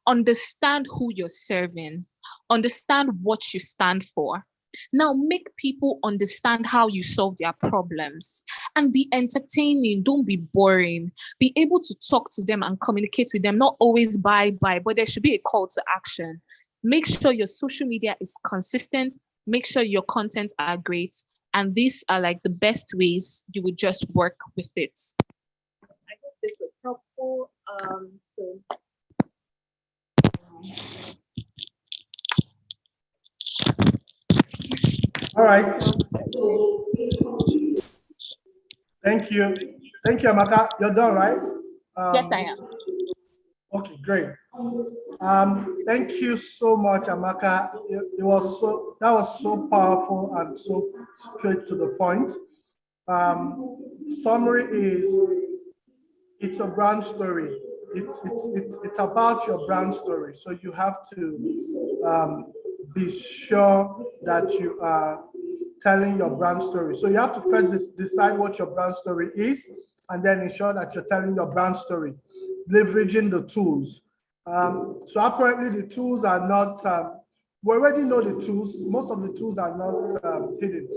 Understand who you're serving, understand what you stand for. Now make people understand how you solve their problems and be entertaining. Don't be boring. Be able to talk to them and communicate with them, not always bye, but there should be a call to action. Make sure your social media is consistent. Make sure your content are great. And these are like the best ways you would just work with it. I hope this was helpful. All right. Thank you. Thank you, Amaka. You're done, right? Yes, I am. Okay, great. Thank you so much, Amaka. That was so powerful and so straight to the point. Summary is, it's a brand story. It's about your brand story. So you have to be sure that you are telling your brand story. So you have to first decide what your brand story is, and then ensure that you're telling your brand story, leveraging the tools. So apparently the tools are not, we already know the tools. Most of the tools are not hidden.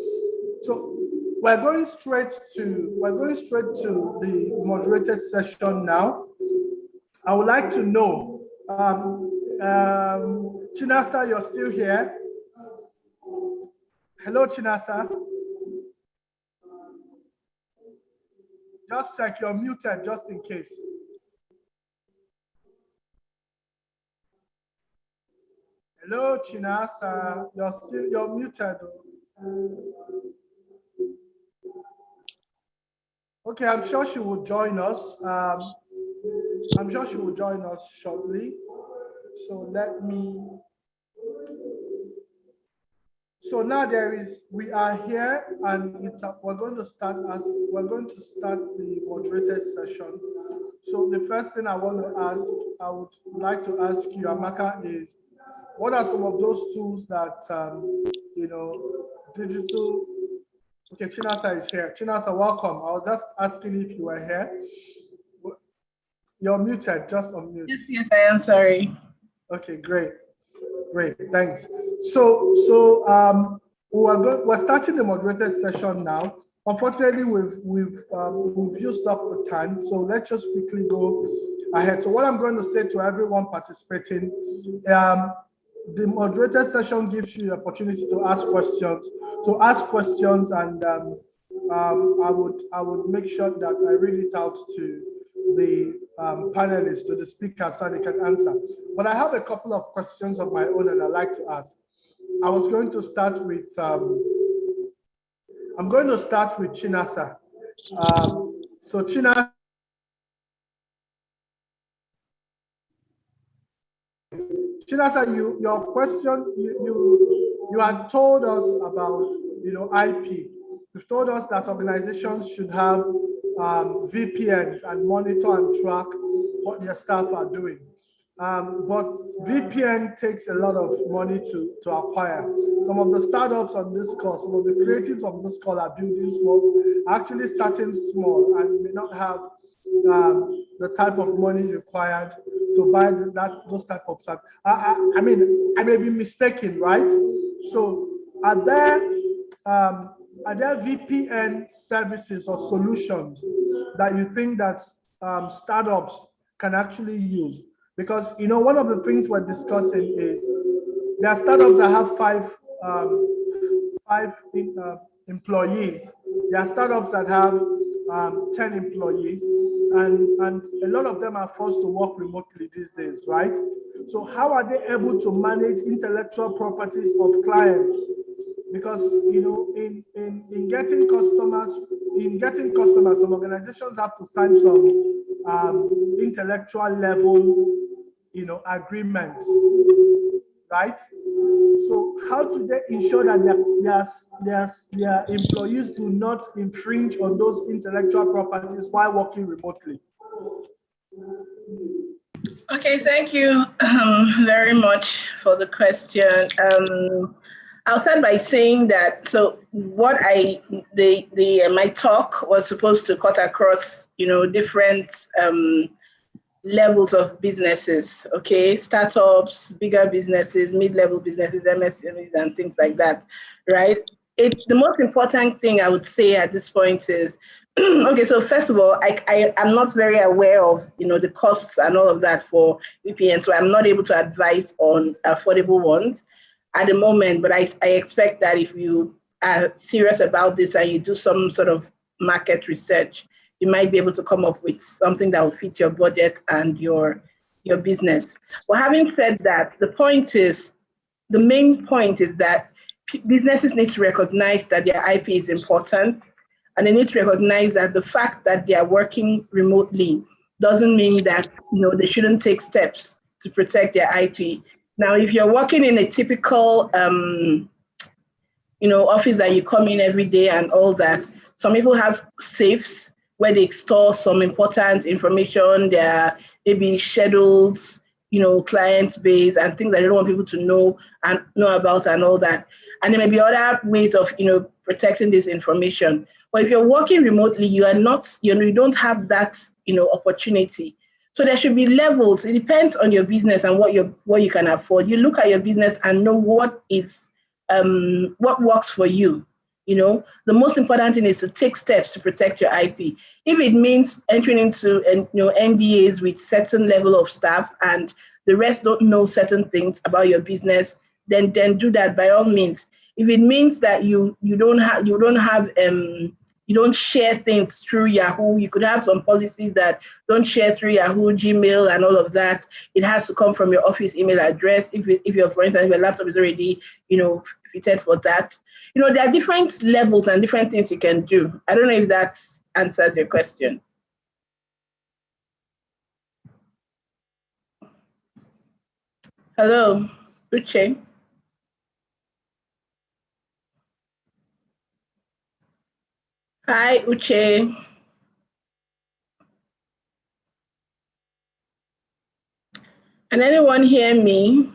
So we're going straight to the moderated session now. I would like to know, Chinasa, you're still here? Hello, Chinasa. Just check, you're muted just in case. Hello, Chinasa, you're muted. Okay, I'm sure she will join us. I'm sure she will join us shortly. So now we are here, and we're going to start the moderated session. So the first thing I would like to ask you, Amaka, is what are some of those tools that, digital. Okay, Chinasa is here. Chinasa, welcome. I was just asking if you were here. You're muted, just unmute. Yes, I am, sorry. Okay, great, thanks. So we're starting the moderated session now. Unfortunately, we've used up the time, so let's just quickly go ahead. So what I'm going to say to everyone participating, the moderated session gives you the opportunity to ask questions. So ask questions, and I would make sure that I read it out to the panelists, to the speakers, so they can answer. But I have a couple of questions of my own, and I'd like to ask. I was going to start with, I'm going to start with Chinasa. So Chinasa, your question, you had told us about, IP. You've told us that organizations should have VPN and monitor and track what their staff are doing. But VPN takes a lot of money to acquire. Some of the startups on this call, some of the creatives on this call are building small, actually starting small, and may not have the type of money required to buy those type of stuff. I mean, I may be mistaken, right? So are there VPN services or solutions that you think that startups can actually use? Because, one of the things we're discussing is there are startups that have five employees. There are startups that have 10 employees, and a lot of them are forced to work remotely these days, right? So how are they able to manage intellectual properties of clients? Because, in getting customers, some organizations have to sign some intellectual level, agreements, right? So how do they ensure that their employees do not infringe on those intellectual properties while working remotely? Okay, thank you very much for the question. I'll start by saying that, so what my talk was supposed to cut across, different levels of businesses, okay? Startups, bigger businesses, mid-level businesses, MSMEs, and things like that, right? The most important thing I would say at this point is, okay, so first of all, I'm not very aware of, the costs and all of that for VPN, so I'm not able to advise on affordable ones at the moment, but I expect that if you are serious about this and you do some sort of market research, you might be able to come up with something that will fit your budget and your business. Well, having said that, the main point is that businesses need to recognize that their IP is important, and they need to recognize that the fact that they are working remotely doesn't mean that they shouldn't take steps to protect their IP. Now, if you're working in a typical office that you come in every day and all that, some people have safes where they store some important information, their maybe schedules, client base and things that they don't want people to know about and all that. And there may be other ways of, protecting this information. But if you're working remotely, you are not, you don't have that, opportunity. So there should be levels. It depends on your business and what you can afford. You look at your business and know what works for you. The most important thing is to take steps to protect your IP. If it means entering into NDAs with certain level of staff and the rest don't know certain things about your business, then do that by all means. If it means that you don't share things through Yahoo, you could have some policies that don't share through Yahoo, Gmail, and all of that. It has to come from your office email address. If your, for instance, your laptop is already, fitted for that. There are different levels and different things you can do. I don't know if that answers your question. Hello, Uche. Hi, Uche. Can anyone hear me?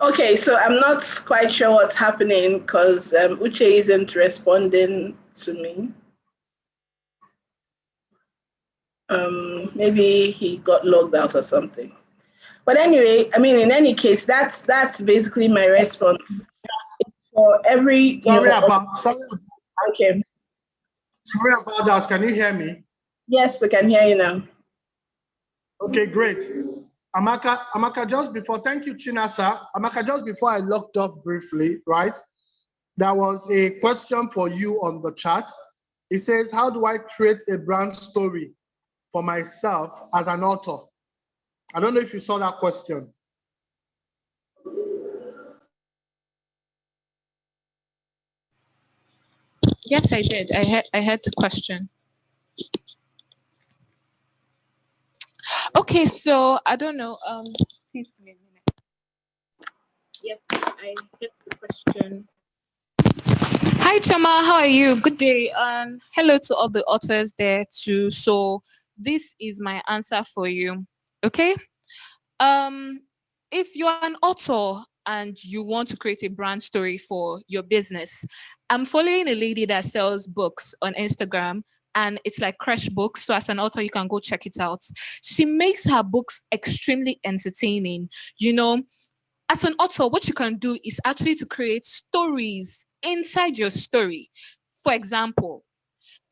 Okay, so I'm not quite sure what's happening because Uche isn't responding to me. Maybe he got logged out or something. But anyway, in any case, that's basically my response. For every Okay. Sorry about that. Can you hear me? Yes, we can hear you now. Okay, great. Amaka, thank you, Chinasa. Amaka, just before I locked up briefly, right? There was a question for you on the chat. It says, how do I create a brand story for myself as an author? I don't know if you saw that question. Yes, I did. I had the question. Okay, so I don't know. Please give me a minute. Yep, I get the question. Hi, Chama. How are you? Good day. Hello to all the authors there too. So this is my answer for you. Okay. If you're an author and you want to create a brand story for your business, I'm following a lady that sells books on Instagram, and it's like Crush Books. So as an author, you can go check it out. She makes her books extremely entertaining. As an author, what you can do is actually to create stories inside your story. For example,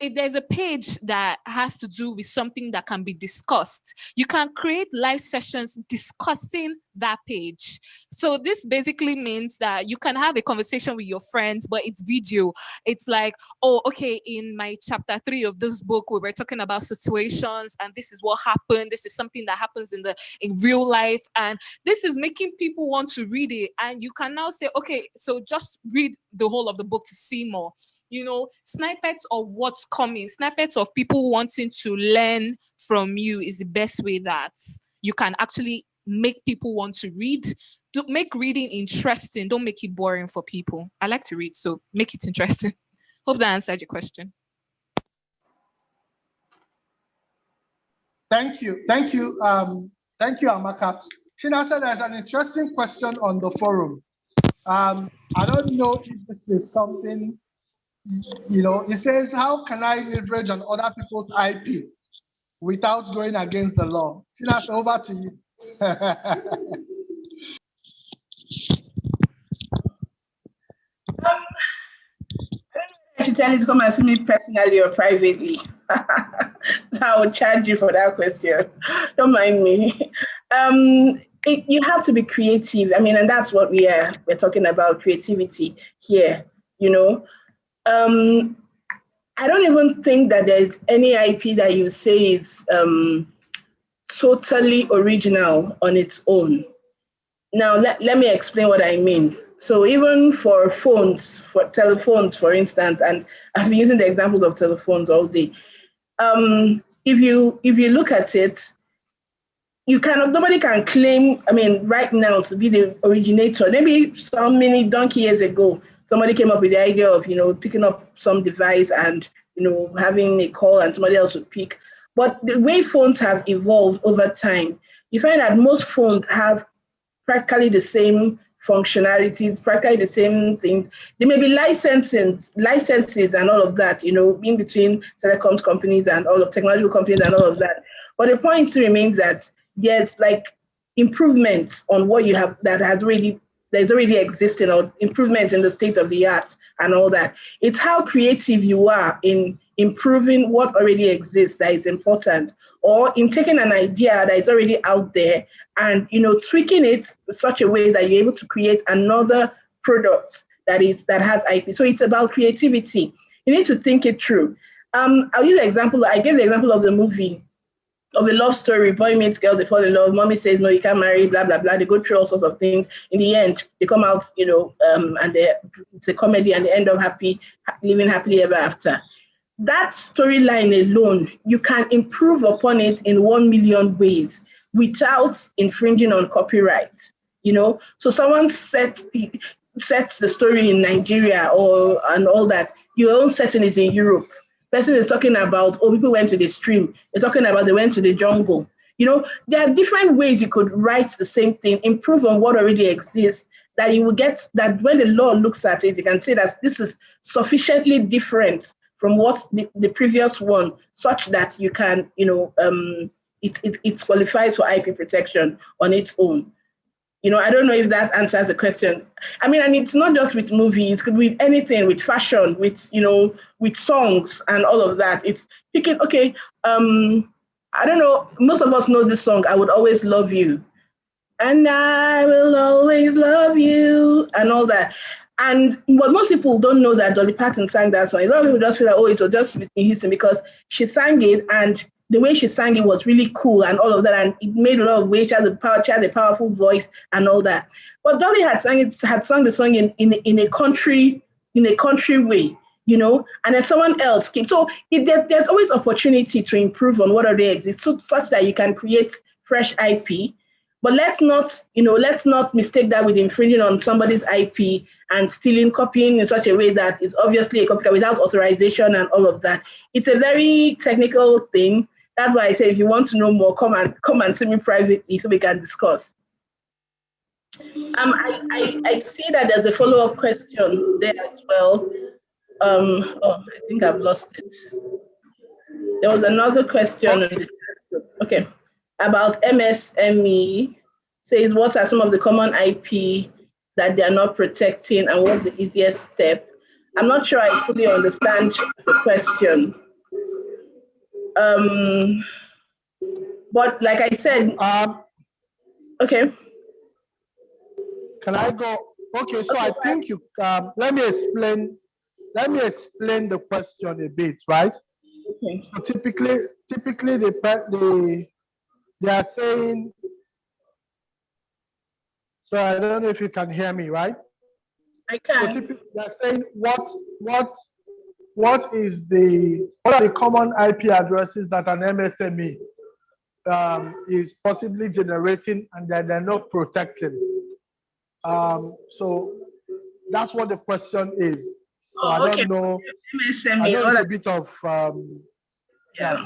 if there's a page that has to do with something that can be discussed, you can create live sessions discussing that page. So this basically means that you can have a conversation with your friends, but it's video. It's like, oh, okay, in my chapter 3 of this book, we were talking about situations, and this is what happened. This is something that happens in real life, and this is making people want to read it. And you can now say, okay, so just read the whole of the book to see more. Snippets of what's coming, snippets of people wanting to learn from you is the best way that you can actually make people want to read. To make reading interesting, don't make it boring for people. I like to read, so make it interesting. Hope that answered your question. Thank you, Amaka. Shina said there's an interesting question on the forum. I don't know if this is something, it says, how can I leverage on other people's IP without going against the law? Shina, over to you. I should tell you to come and see me personally or privately. I will charge you for that question. Don't mind me. You have to be creative. And that's what we're talking about, creativity here. I don't even think that there's any IP that you say is totally original on its own. Now, let me explain what I mean. So even for phones, for telephones, for instance, and I've been using the examples of telephones all day. If you look at it, nobody can claim, right now to be the originator. Maybe some many donkey years ago, somebody came up with the idea of, picking up some device and, having a call and somebody else would pick. But the way phones have evolved over time, you find that most phones have practically the same functionalities, practically the same thing. There may be licenses and all of that, in between telecoms companies and all of technological companies and all of that. But the point still remains that there's like improvements on what you have that's already existing, or improvements in the state of the art and all that. It's how creative you are in improving what already exists that is important, or in taking an idea that is already out there and tweaking it in such a way that you're able to create another product that has IP. So it's about creativity. You need to think it through. I'll use an example. I gave the example of the movie, of a love story. Boy meets girl, they fall in love. Mommy says, no, you can't marry, blah, blah, blah. They go through all sorts of things. In the end, they come out, and it's a comedy, and they end up living happily ever after. That storyline alone, you can improve upon it in 1 million ways without infringing on copyright. So someone sets the story in Nigeria and all that. Your own setting is in Europe. Person is talking about, people went to the stream. They're talking about they went to the jungle. There are different ways you could write the same thing, improve on what already exists, that you will get that when the law looks at it, you can say that this is sufficiently different from what the previous one, such that you can, it qualifies for IP protection on its own. I don't know if that answers the question. I mean, and it's not just with movies, it could be with anything, with fashion, with, with songs and all of that. It's picking, okay, I don't know, most of us know this song, I Would Always Love You. And I will always love you, and all that. But most people don't know that Dolly Parton sang that song. A lot of people just feel like, it was just Whitney Houston, because she sang it, and the way she sang it was really cool and all of that, and it made a lot of waves. She had a powerful voice and all that. But Dolly had sung the song in a country way, and then someone else came. So there's always opportunity to improve on what already exists, such that you can create fresh IP. But let's not mistake that with infringing on somebody's IP and stealing, copying in such a way that it's obviously a copy without authorization and all of that. It's a very technical thing. That's why I say, if you want to know more, come and see me privately so we can discuss. I see that there's a follow-up question there as well. I think I've lost it. There was another question. Okay. About MSME, says what are some of the common IP that they are not protecting and what's the easiest step? I'm not sure I fully understand the question. But like I said, okay. Can I go? Okay, so I think you let me explain the question a bit, right? Okay. So typically they are saying, so I don't know if you can hear me, right? I can. So typically they're saying what are the common IP addresses that an MSME is possibly generating and that they're not protecting. So that's what the question is. So I don't know. MSME, I know it's a bit of yeah.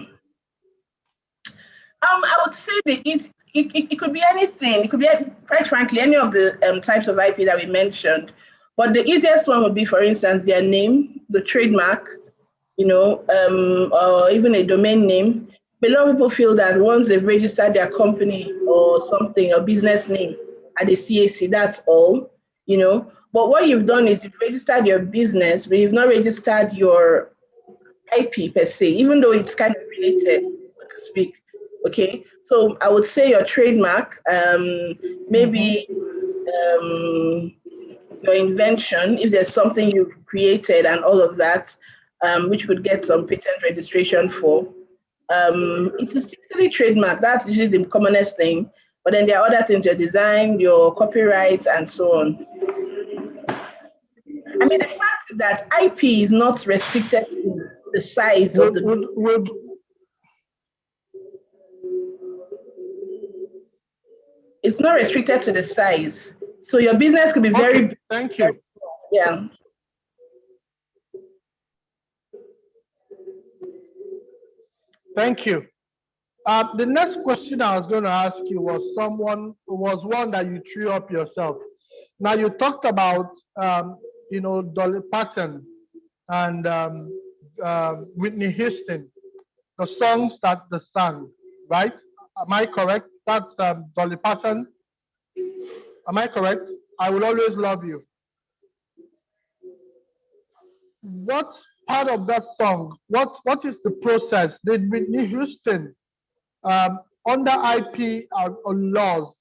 I would say it could be anything. It could be, quite frankly, any of the types of IP that we mentioned. But the easiest one would be, for instance, their name, the trademark, or even a domain name. But a lot of people feel that once they've registered their company or something, a business name at the CAC, that's all, But what you've done is you've registered your business, but you've not registered your IP per se, even though it's kind of related, so to speak. Okay, so I would say your trademark, maybe your invention, if there's something you've created and all of that, which you could get some patent registration for. It is typically trademark. That's usually the commonest thing. But then there are other things, your design, your copyright, and so on. I mean, the fact is that IP is not restricted to the size of the. It's not restricted to the size. So your business could be very big. Thank you. Yeah. Thank you. The next question I was going to ask you was one that you threw up yourself. Now you talked about Dolly Parton and Whitney Houston, the songs that they sang. right? Am I correct? That's Dolly Parton. Am I correct? I will always love you. What part of that song, what is the process? Did Whitney Houston, under IP or laws,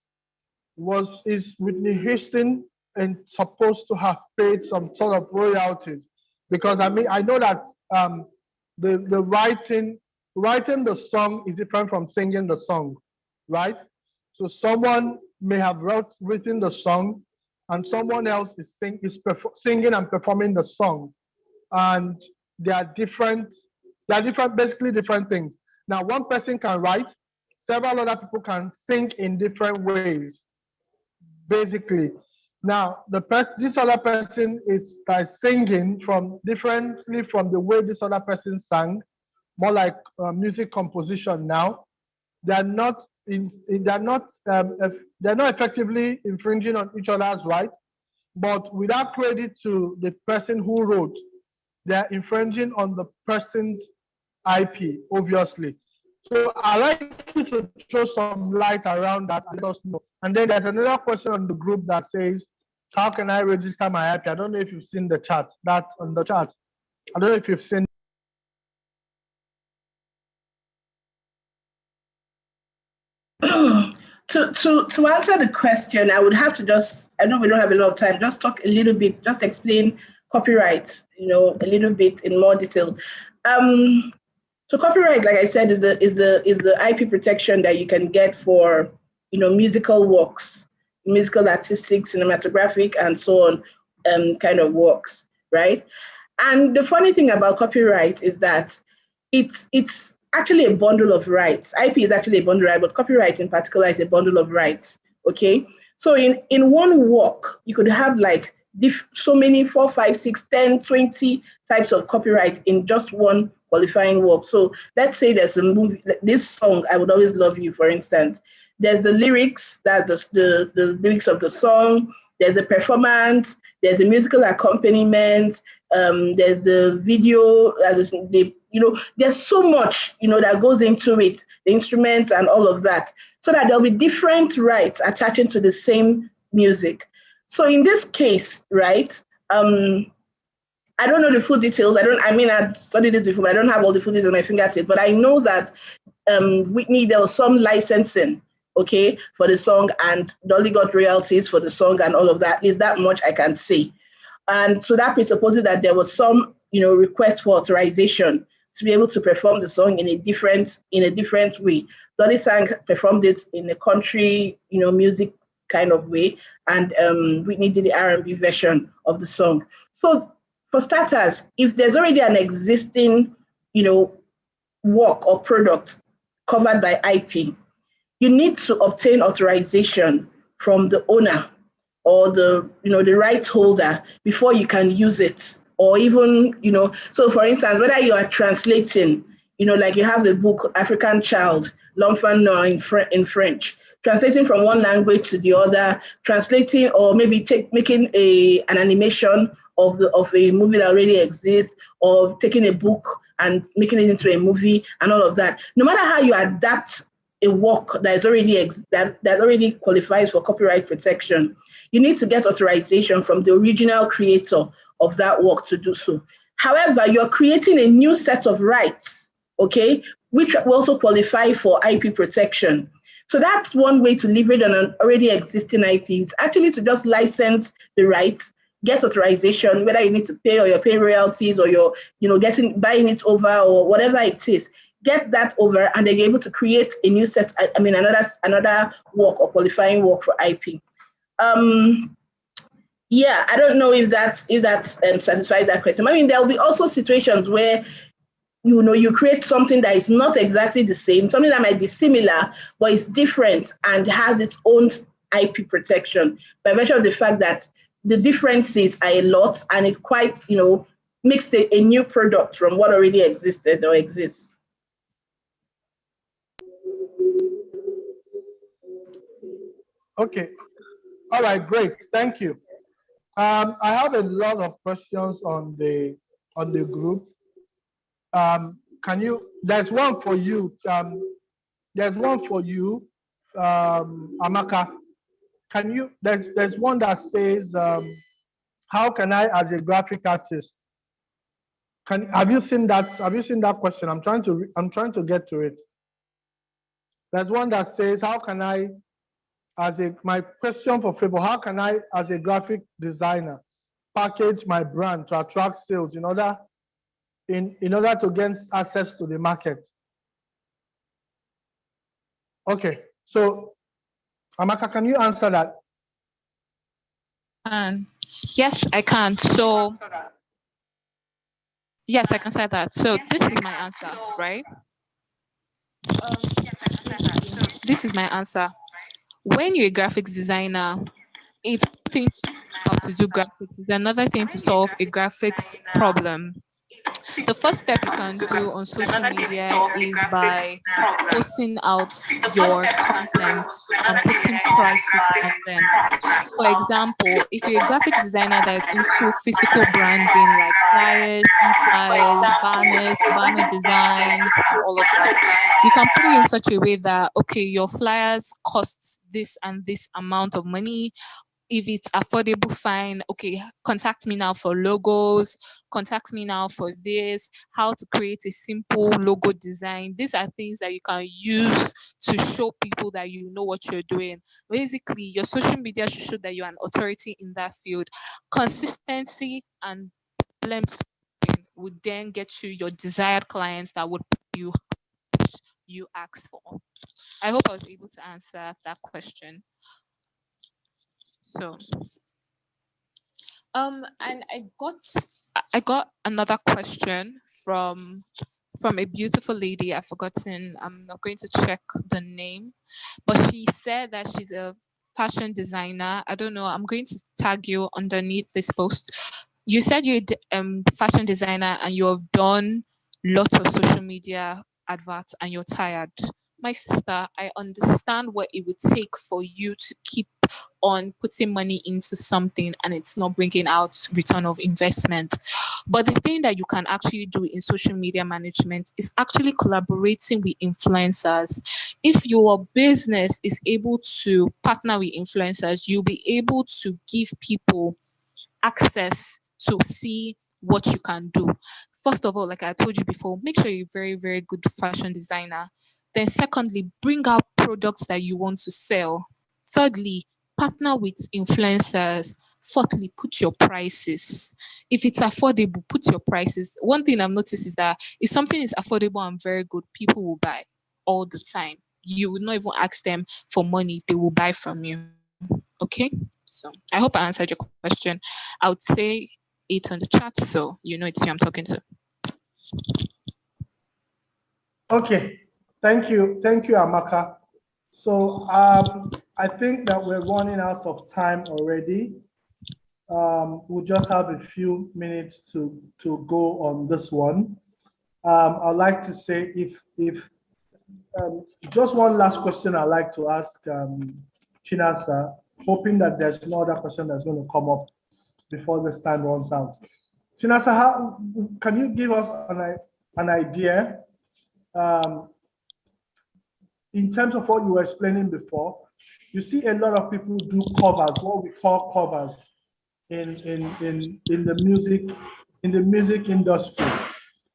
is Whitney Houston and supposed to have paid some sort of royalties? Because I mean, I know that the writing the song is different from singing the song, right? So someone may have written the song, and someone else is singing and performing the song, and they are different. They are different, basically different things. Now, one person can write, several other people can sing in different ways, basically. Now, this other person is singing from differently from the way this other person sang, more like music composition. Now, they are not they're not effectively infringing on each other's rights, but without credit to the person who wrote, they're infringing on the person's IP, obviously. So I like you to throw some light around that and let us know. And then there's another question on the group that says, how can I register my IP? I don't know if you've seen the chat, that on the chat. I don't know if you've seen. To answer the question, I would have to just, I know we don't have a lot of time, just talk a little bit, just explain copyright, a little bit in more detail. So copyright, like I said, is the IP protection that you can get for, musical works, musical, artistic, cinematographic, and so on, kind of works, right? And the funny thing about copyright is that it's actually a bundle of rights. IP is actually a bundle of rights, but copyright in particular is a bundle of rights. Okay, so in one work, you could have like so many 4, 5, 6, 10, 20 types of copyright in just one qualifying work. So let's say there's a movie, this song, I Would Always Love You, for instance. There's the lyrics, that's the lyrics of the song, there's the performance, there's the musical accompaniment, there's the video, there's so much, that goes into it, the instruments and all of that, so that there'll be different rights attaching to the same music. So in this case, right, I don't know the full details. I've studied this before, but I don't have all the full details on my fingertips, but I know that Whitney, there was some licensing, okay, for the song, and Dolly got royalties for the song and all of that. Is that much I can say. And so that presupposes that there was some, request for authorization to be able to perform the song in a different way. Dolly performed it in a country, music kind of way, and Whitney did the R&B version of the song. So for starters, if there's already an existing, work or product covered by IP, you need to obtain authorization from the owner or the rights holder before you can use it. Or even, so for instance, whether you are translating, like you have the book African Child, L'Enfant Noir in French, translating from one language to the other, translating or maybe making an animation of a movie that already exists, or taking a book and making it into a movie and all of that. No matter how you adapt a work that is already that already qualifies for copyright protection, you need to get authorization from the original creator of that work to do so. However, you're creating a new set of rights, okay, which will also qualify for IP protection. So that's one way to leverage on an already existing IP, is actually to just license the rights, get authorization, whether you need to pay or you're paying royalties or you're buying it over or whatever it is. Get that over, and then you're able to create a new set, another work or qualifying work for IP. Yeah, I don't know if that satisfies that question. There will be also situations where you create something that is not exactly the same, something that might be similar, but it's different and has its own IP protection by virtue of the fact that the differences are a lot, and it quite, makes a new product from what already existed or exists. Okay. All right, great. Thank you. I have a lot of questions on the group. There's one for you, there's one for you, Amaka. Can you? There's one that says, how can I, as a graphic artist, have you seen that? Have you seen that question? I'm trying to get to it. There's one that says, how can I, my question for Fable, how can I, as a graphic designer, package my brand to attract sales in order to gain access to the market? Okay, so Amaka, can you answer that? Yes, I can. So yes, I can say that. So this is my answer, right? This is my answer. When you're a graphics designer, it's one thing to know how to do graphics. It's another thing to solve a graphics problem. The first step you can do on social media is by posting out your content and putting prices on them. For example, if you're a graphic designer that is into physical branding like flyers, e-flyers, banners, banner designs, and all of that, you can put it in such a way that, okay, your flyers cost this and this amount of money. If it's affordable, fine. Okay, contact me now for logos, contact me now for this, how to create a simple logo design. These are things that you can use to show people that you know what you're doing. Basically, your social media should show that you're an authority in that field. Consistency and problem would then get you your desired clients that would pay you ask for. I hope I was able to answer that question. So and I got another question from a beautiful lady. I've forgotten. I'm not going to check the name, but she said that she's a fashion designer. I don't know. I'm going to tag you underneath this post. You said you're a fashion designer and you have done lots of social media adverts and you're tired. My sister, I understand what it would take for you to keep on putting money into something and it's not bringing out return of investment. But the thing that you can actually do in social media management is actually collaborating with influencers. If your business is able to partner with influencers, you'll be able to give people access to see what you can do. First of all, like I told you before, make sure you're a very, very good fashion designer. Then, secondly, bring out products that you want to sell. Thirdly, partner with influencers. Fourthly, put your prices. If it's affordable, put your prices. One thing I've noticed is that if something is affordable and very good, people will buy all the time. You will not even ask them for money, they will buy from you. Okay? So I hope I answered your question. I would say it on the chat so you know it's who I'm talking to. Okay, thank you, Amaka. So I think that we're running out of time already. We'll just have a few minutes to go on this one. I'd like to say if just one last question I'd like to ask Chinasa, hoping that there's no other question that's going to come up before this time runs out. Chinasa, how can you give us an idea in terms of what you were explaining before? You see a lot of people do covers, what we call covers in the music industry.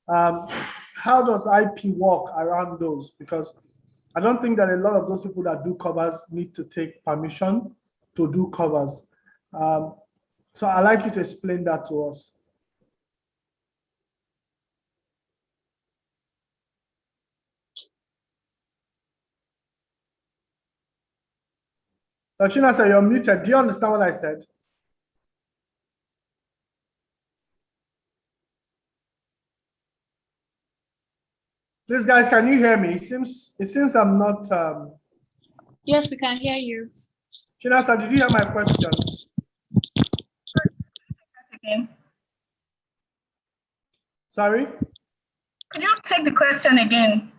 How does IP work around those? Because I don't think that a lot of those people that do covers need to take permission to do covers. So I'd like you to explain that to us. Chinasa, you're muted. Do you understand what I said? Please, guys, can you hear me? It seems I'm not. Yes, we can hear you. Chinasa, did you hear my question? Okay. Sorry? Could you take the question again?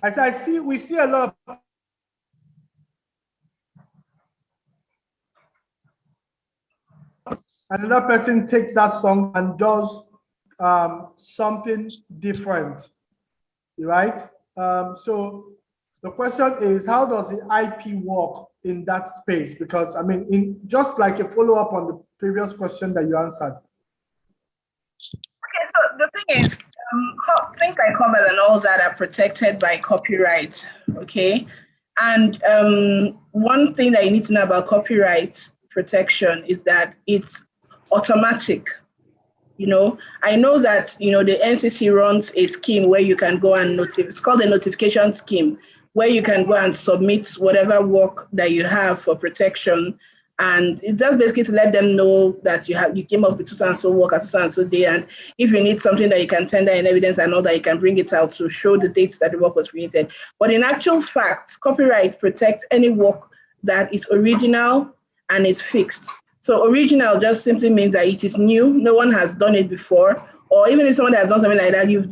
I said, we see a lot of another person takes that song and does something different, right? So The question is, how does the IP work in that space? Because I mean, in just like a follow-up on the previous question that you answered. Okay, so the thing is, things like covers and all that are protected by copyright, okay? And one thing that you need to know about copyright protection is that it's automatic. You know, I know that, you know, the NCC runs a scheme where you can go and it's called a notification scheme, where you can go and submit whatever work that you have for protection. And it's just basically to let them know that you came up with so and so work at so and so day. And if you need something that you can tender in evidence and all that, you can bring it out to show the dates that the work was created. But in actual fact, copyright protects any work that is original and is fixed. So original just simply means that it is new. No one has done it before. Or even if someone has done something like that, you've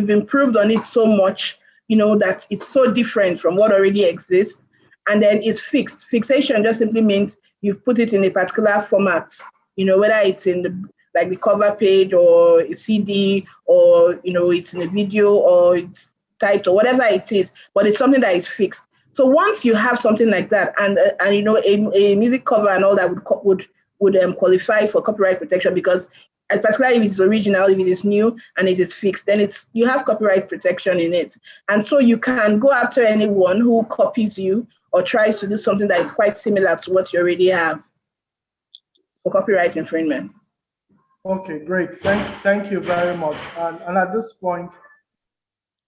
improved on it so much, you know, that it's so different from what already exists. And then it's fixed. Fixation just simply means you've put it in a particular format, you know, whether it's in the cover page or a CD, or, you know, it's in a video or it's typed or whatever it is, but it's something that is fixed. So once you have something like that, and you know, a music cover and all that would qualify for copyright protection, because particularly if it's original, if it is new and it is fixed, then you have copyright protection in it. And so you can go after anyone who copies you or tries to do something that is quite similar to what you already have for copyright infringement. Okay, great. Thank you very much. And at this point,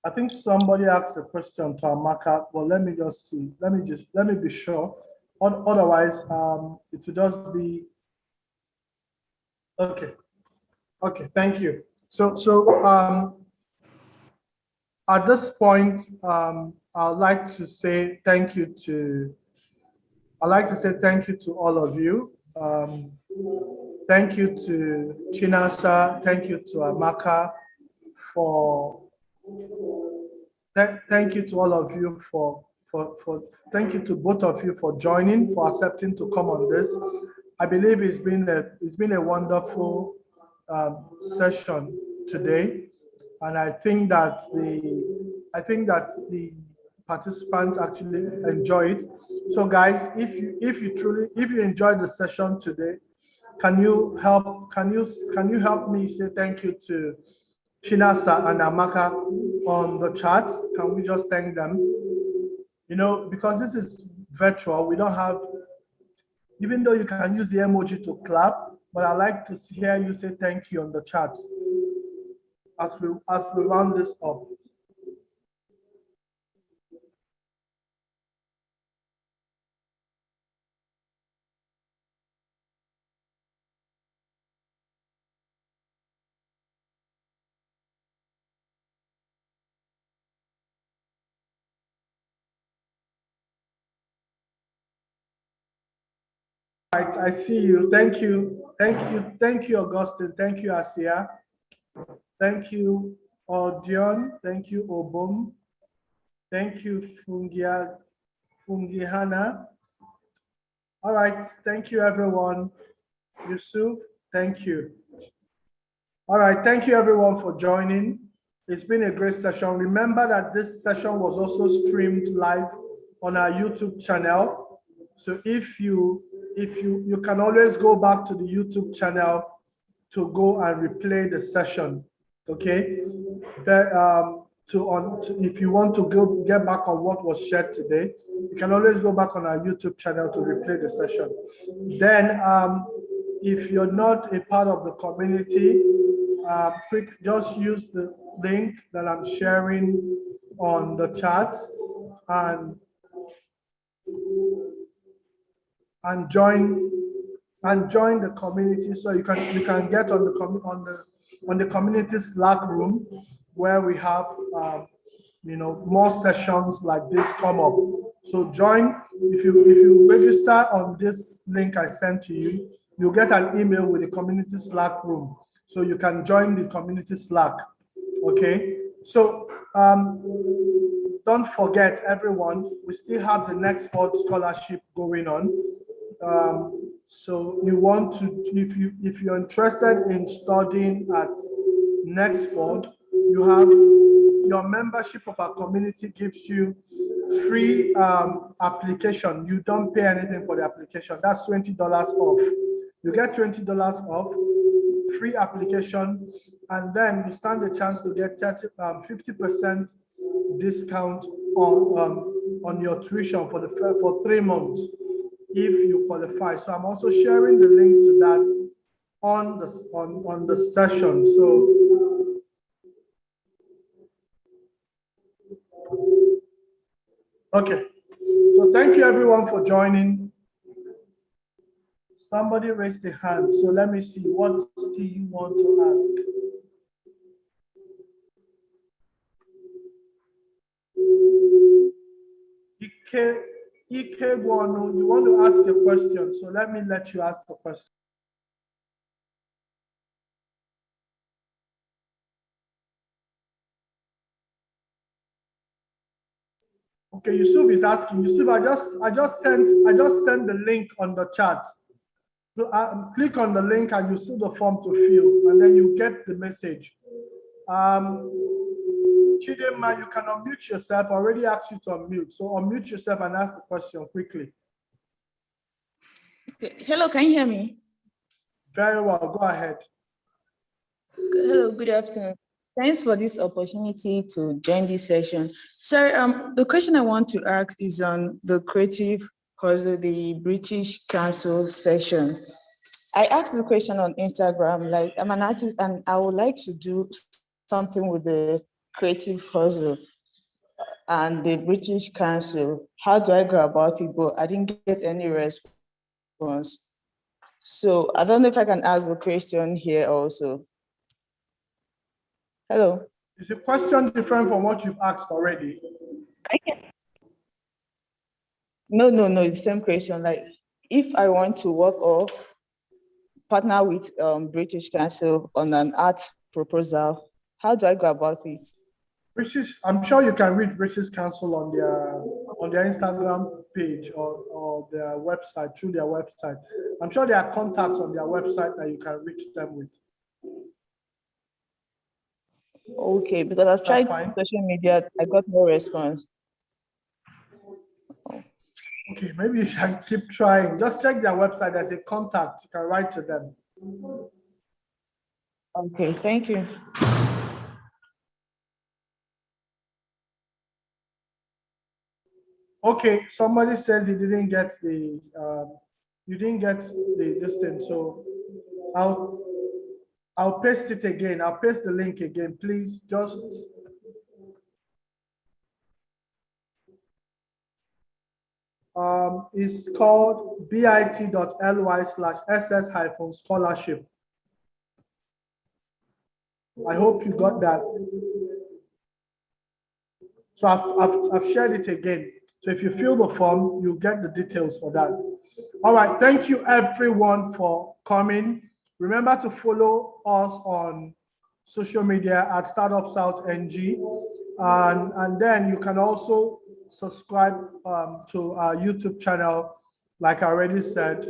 I think somebody asked a question to Amaka. Well, let me just see. Let me be sure. Otherwise, it will just be okay. Okay, thank you. So at this point, I'd like to say thank you to all of you. Thank you to Chinasa. Thank you to Amaka thank you to all of you thank you to both of you for joining, for accepting to come on this. I believe it's been a wonderful session today, and I think that the participants actually enjoy it. So guys, if you enjoyed the session today, can you help me say thank you to Chinasa and Amaka on the chat? Can we just thank them? You know, because this is virtual, we don't have, even though you can use the emoji to clap, but I like to hear you say thank you on the chat as we round this up. I see you. Thank you, Augustine. Thank you, Asia. Thank you, Odion. Thank you, Obum. Thank you, Fungihana. All right. Thank you, everyone. Yusuf, thank you. All right. Thank you, everyone, for joining. It's been a great session. Remember that this session was also streamed live on our YouTube channel. So if you can always go back to the YouTube channel to go and replay the session, okay? But, if you want to get back on what was shared today, you can always go back on our YouTube channel to replay the session. Then, if you're not a part of the community, just use the link that I'm sharing on the chat and join the community, so you can get on the community Slack room, where we have you know, more sessions like this come up. So join. If you register on this link I sent to you, you'll get an email with the community Slack room, so you can join the community Slack. Okay, so don't forget, everyone, we still have the Next Sport Scholarship going on. So you want to, if you're interested in studying at Nextford, you have your membership of our community gives you free application. You don't pay anything for the application. That's $20 off. You get $20 off, free application, and then you stand a chance to get 50% discount on your tuition for 3 months if you qualify. So I'm also sharing the link to that on the session. So okay, so thank you everyone for joining. Somebody raised a hand, so let me see, what do you want to ask? Ike Guano, you want to ask a question, so let me let you ask the question. Okay, Yusuf is asking. Yusuf, I just sent the link on the chat. So, click on the link and you see the form to fill, and then you get the message. Chidema, you can unmute yourself. I already asked you to unmute. So unmute yourself and ask the question quickly. Okay. Hello, can you hear me? Very well, go ahead. Hello, good afternoon. Thanks for this opportunity to join this session. Sorry, the question I want to ask is on the Creative Hustle, the British Council session. I asked the question on Instagram, like I'm an artist and I would like to do something with the Creative Hustle and the British Council. How do I go about it? But I didn't get any response. So I don't know if I can ask the question here also. Hello. Is the question different from what you've asked already? No, it's the same question. Like, if I want to work or partner with British Council on an art proposal, how do I go about it? I'm sure you can reach British Council on their Instagram page or their website, through their website. I'm sure there are contacts on their website that you can reach them with. Okay, because I've tried social media, I got no response. Okay, maybe you can keep trying. Just check their website. There's a contact. You can write to them. Okay, thank you. Okay, somebody says he didn't get the distance. So I'll paste it again. I'll paste the link again. Please just it's called bit.ly/ss-scholarship. I hope you got that. So I've shared it again. So if you fill the form, you'll get the details for that. All right, thank you everyone for coming. Remember to follow us on social media at StartupSouth NG. And then you can also subscribe to our YouTube channel, like I already said.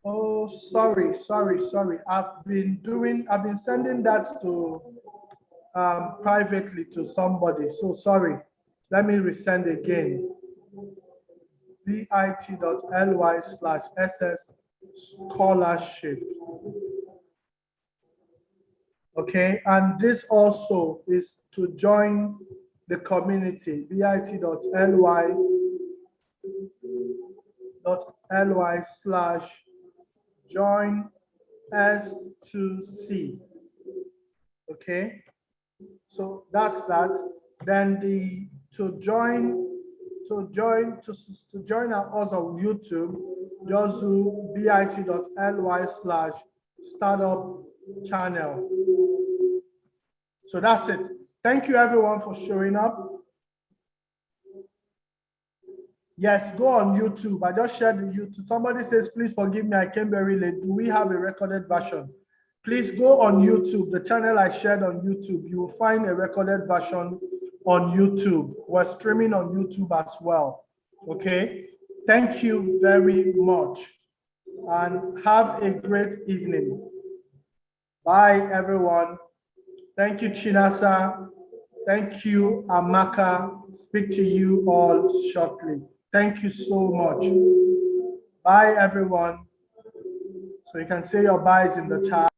Oh, sorry. I've been sending that to privately to somebody. So sorry. Let me resend again. bit.ly/ss-scholarship. Okay, and this also is to join the community. bit.ly/join S2C. Okay, so that's that. Then to join us on YouTube, just do bit.ly/startup-channel. So that's it. Thank you everyone for showing up. Yes, go on YouTube. I just shared the YouTube. Somebody says, please forgive me, I came very late. Do we have a recorded version? Please go on YouTube, the channel I shared on YouTube. You will find a recorded version on YouTube. We're streaming on YouTube as well. Okay. Thank you very much and have a great evening. Bye, everyone. Thank you, Chinasa. Thank you, Amaka. Speak to you all shortly. Thank you so much. Bye, everyone. So you can say your byes in the chat.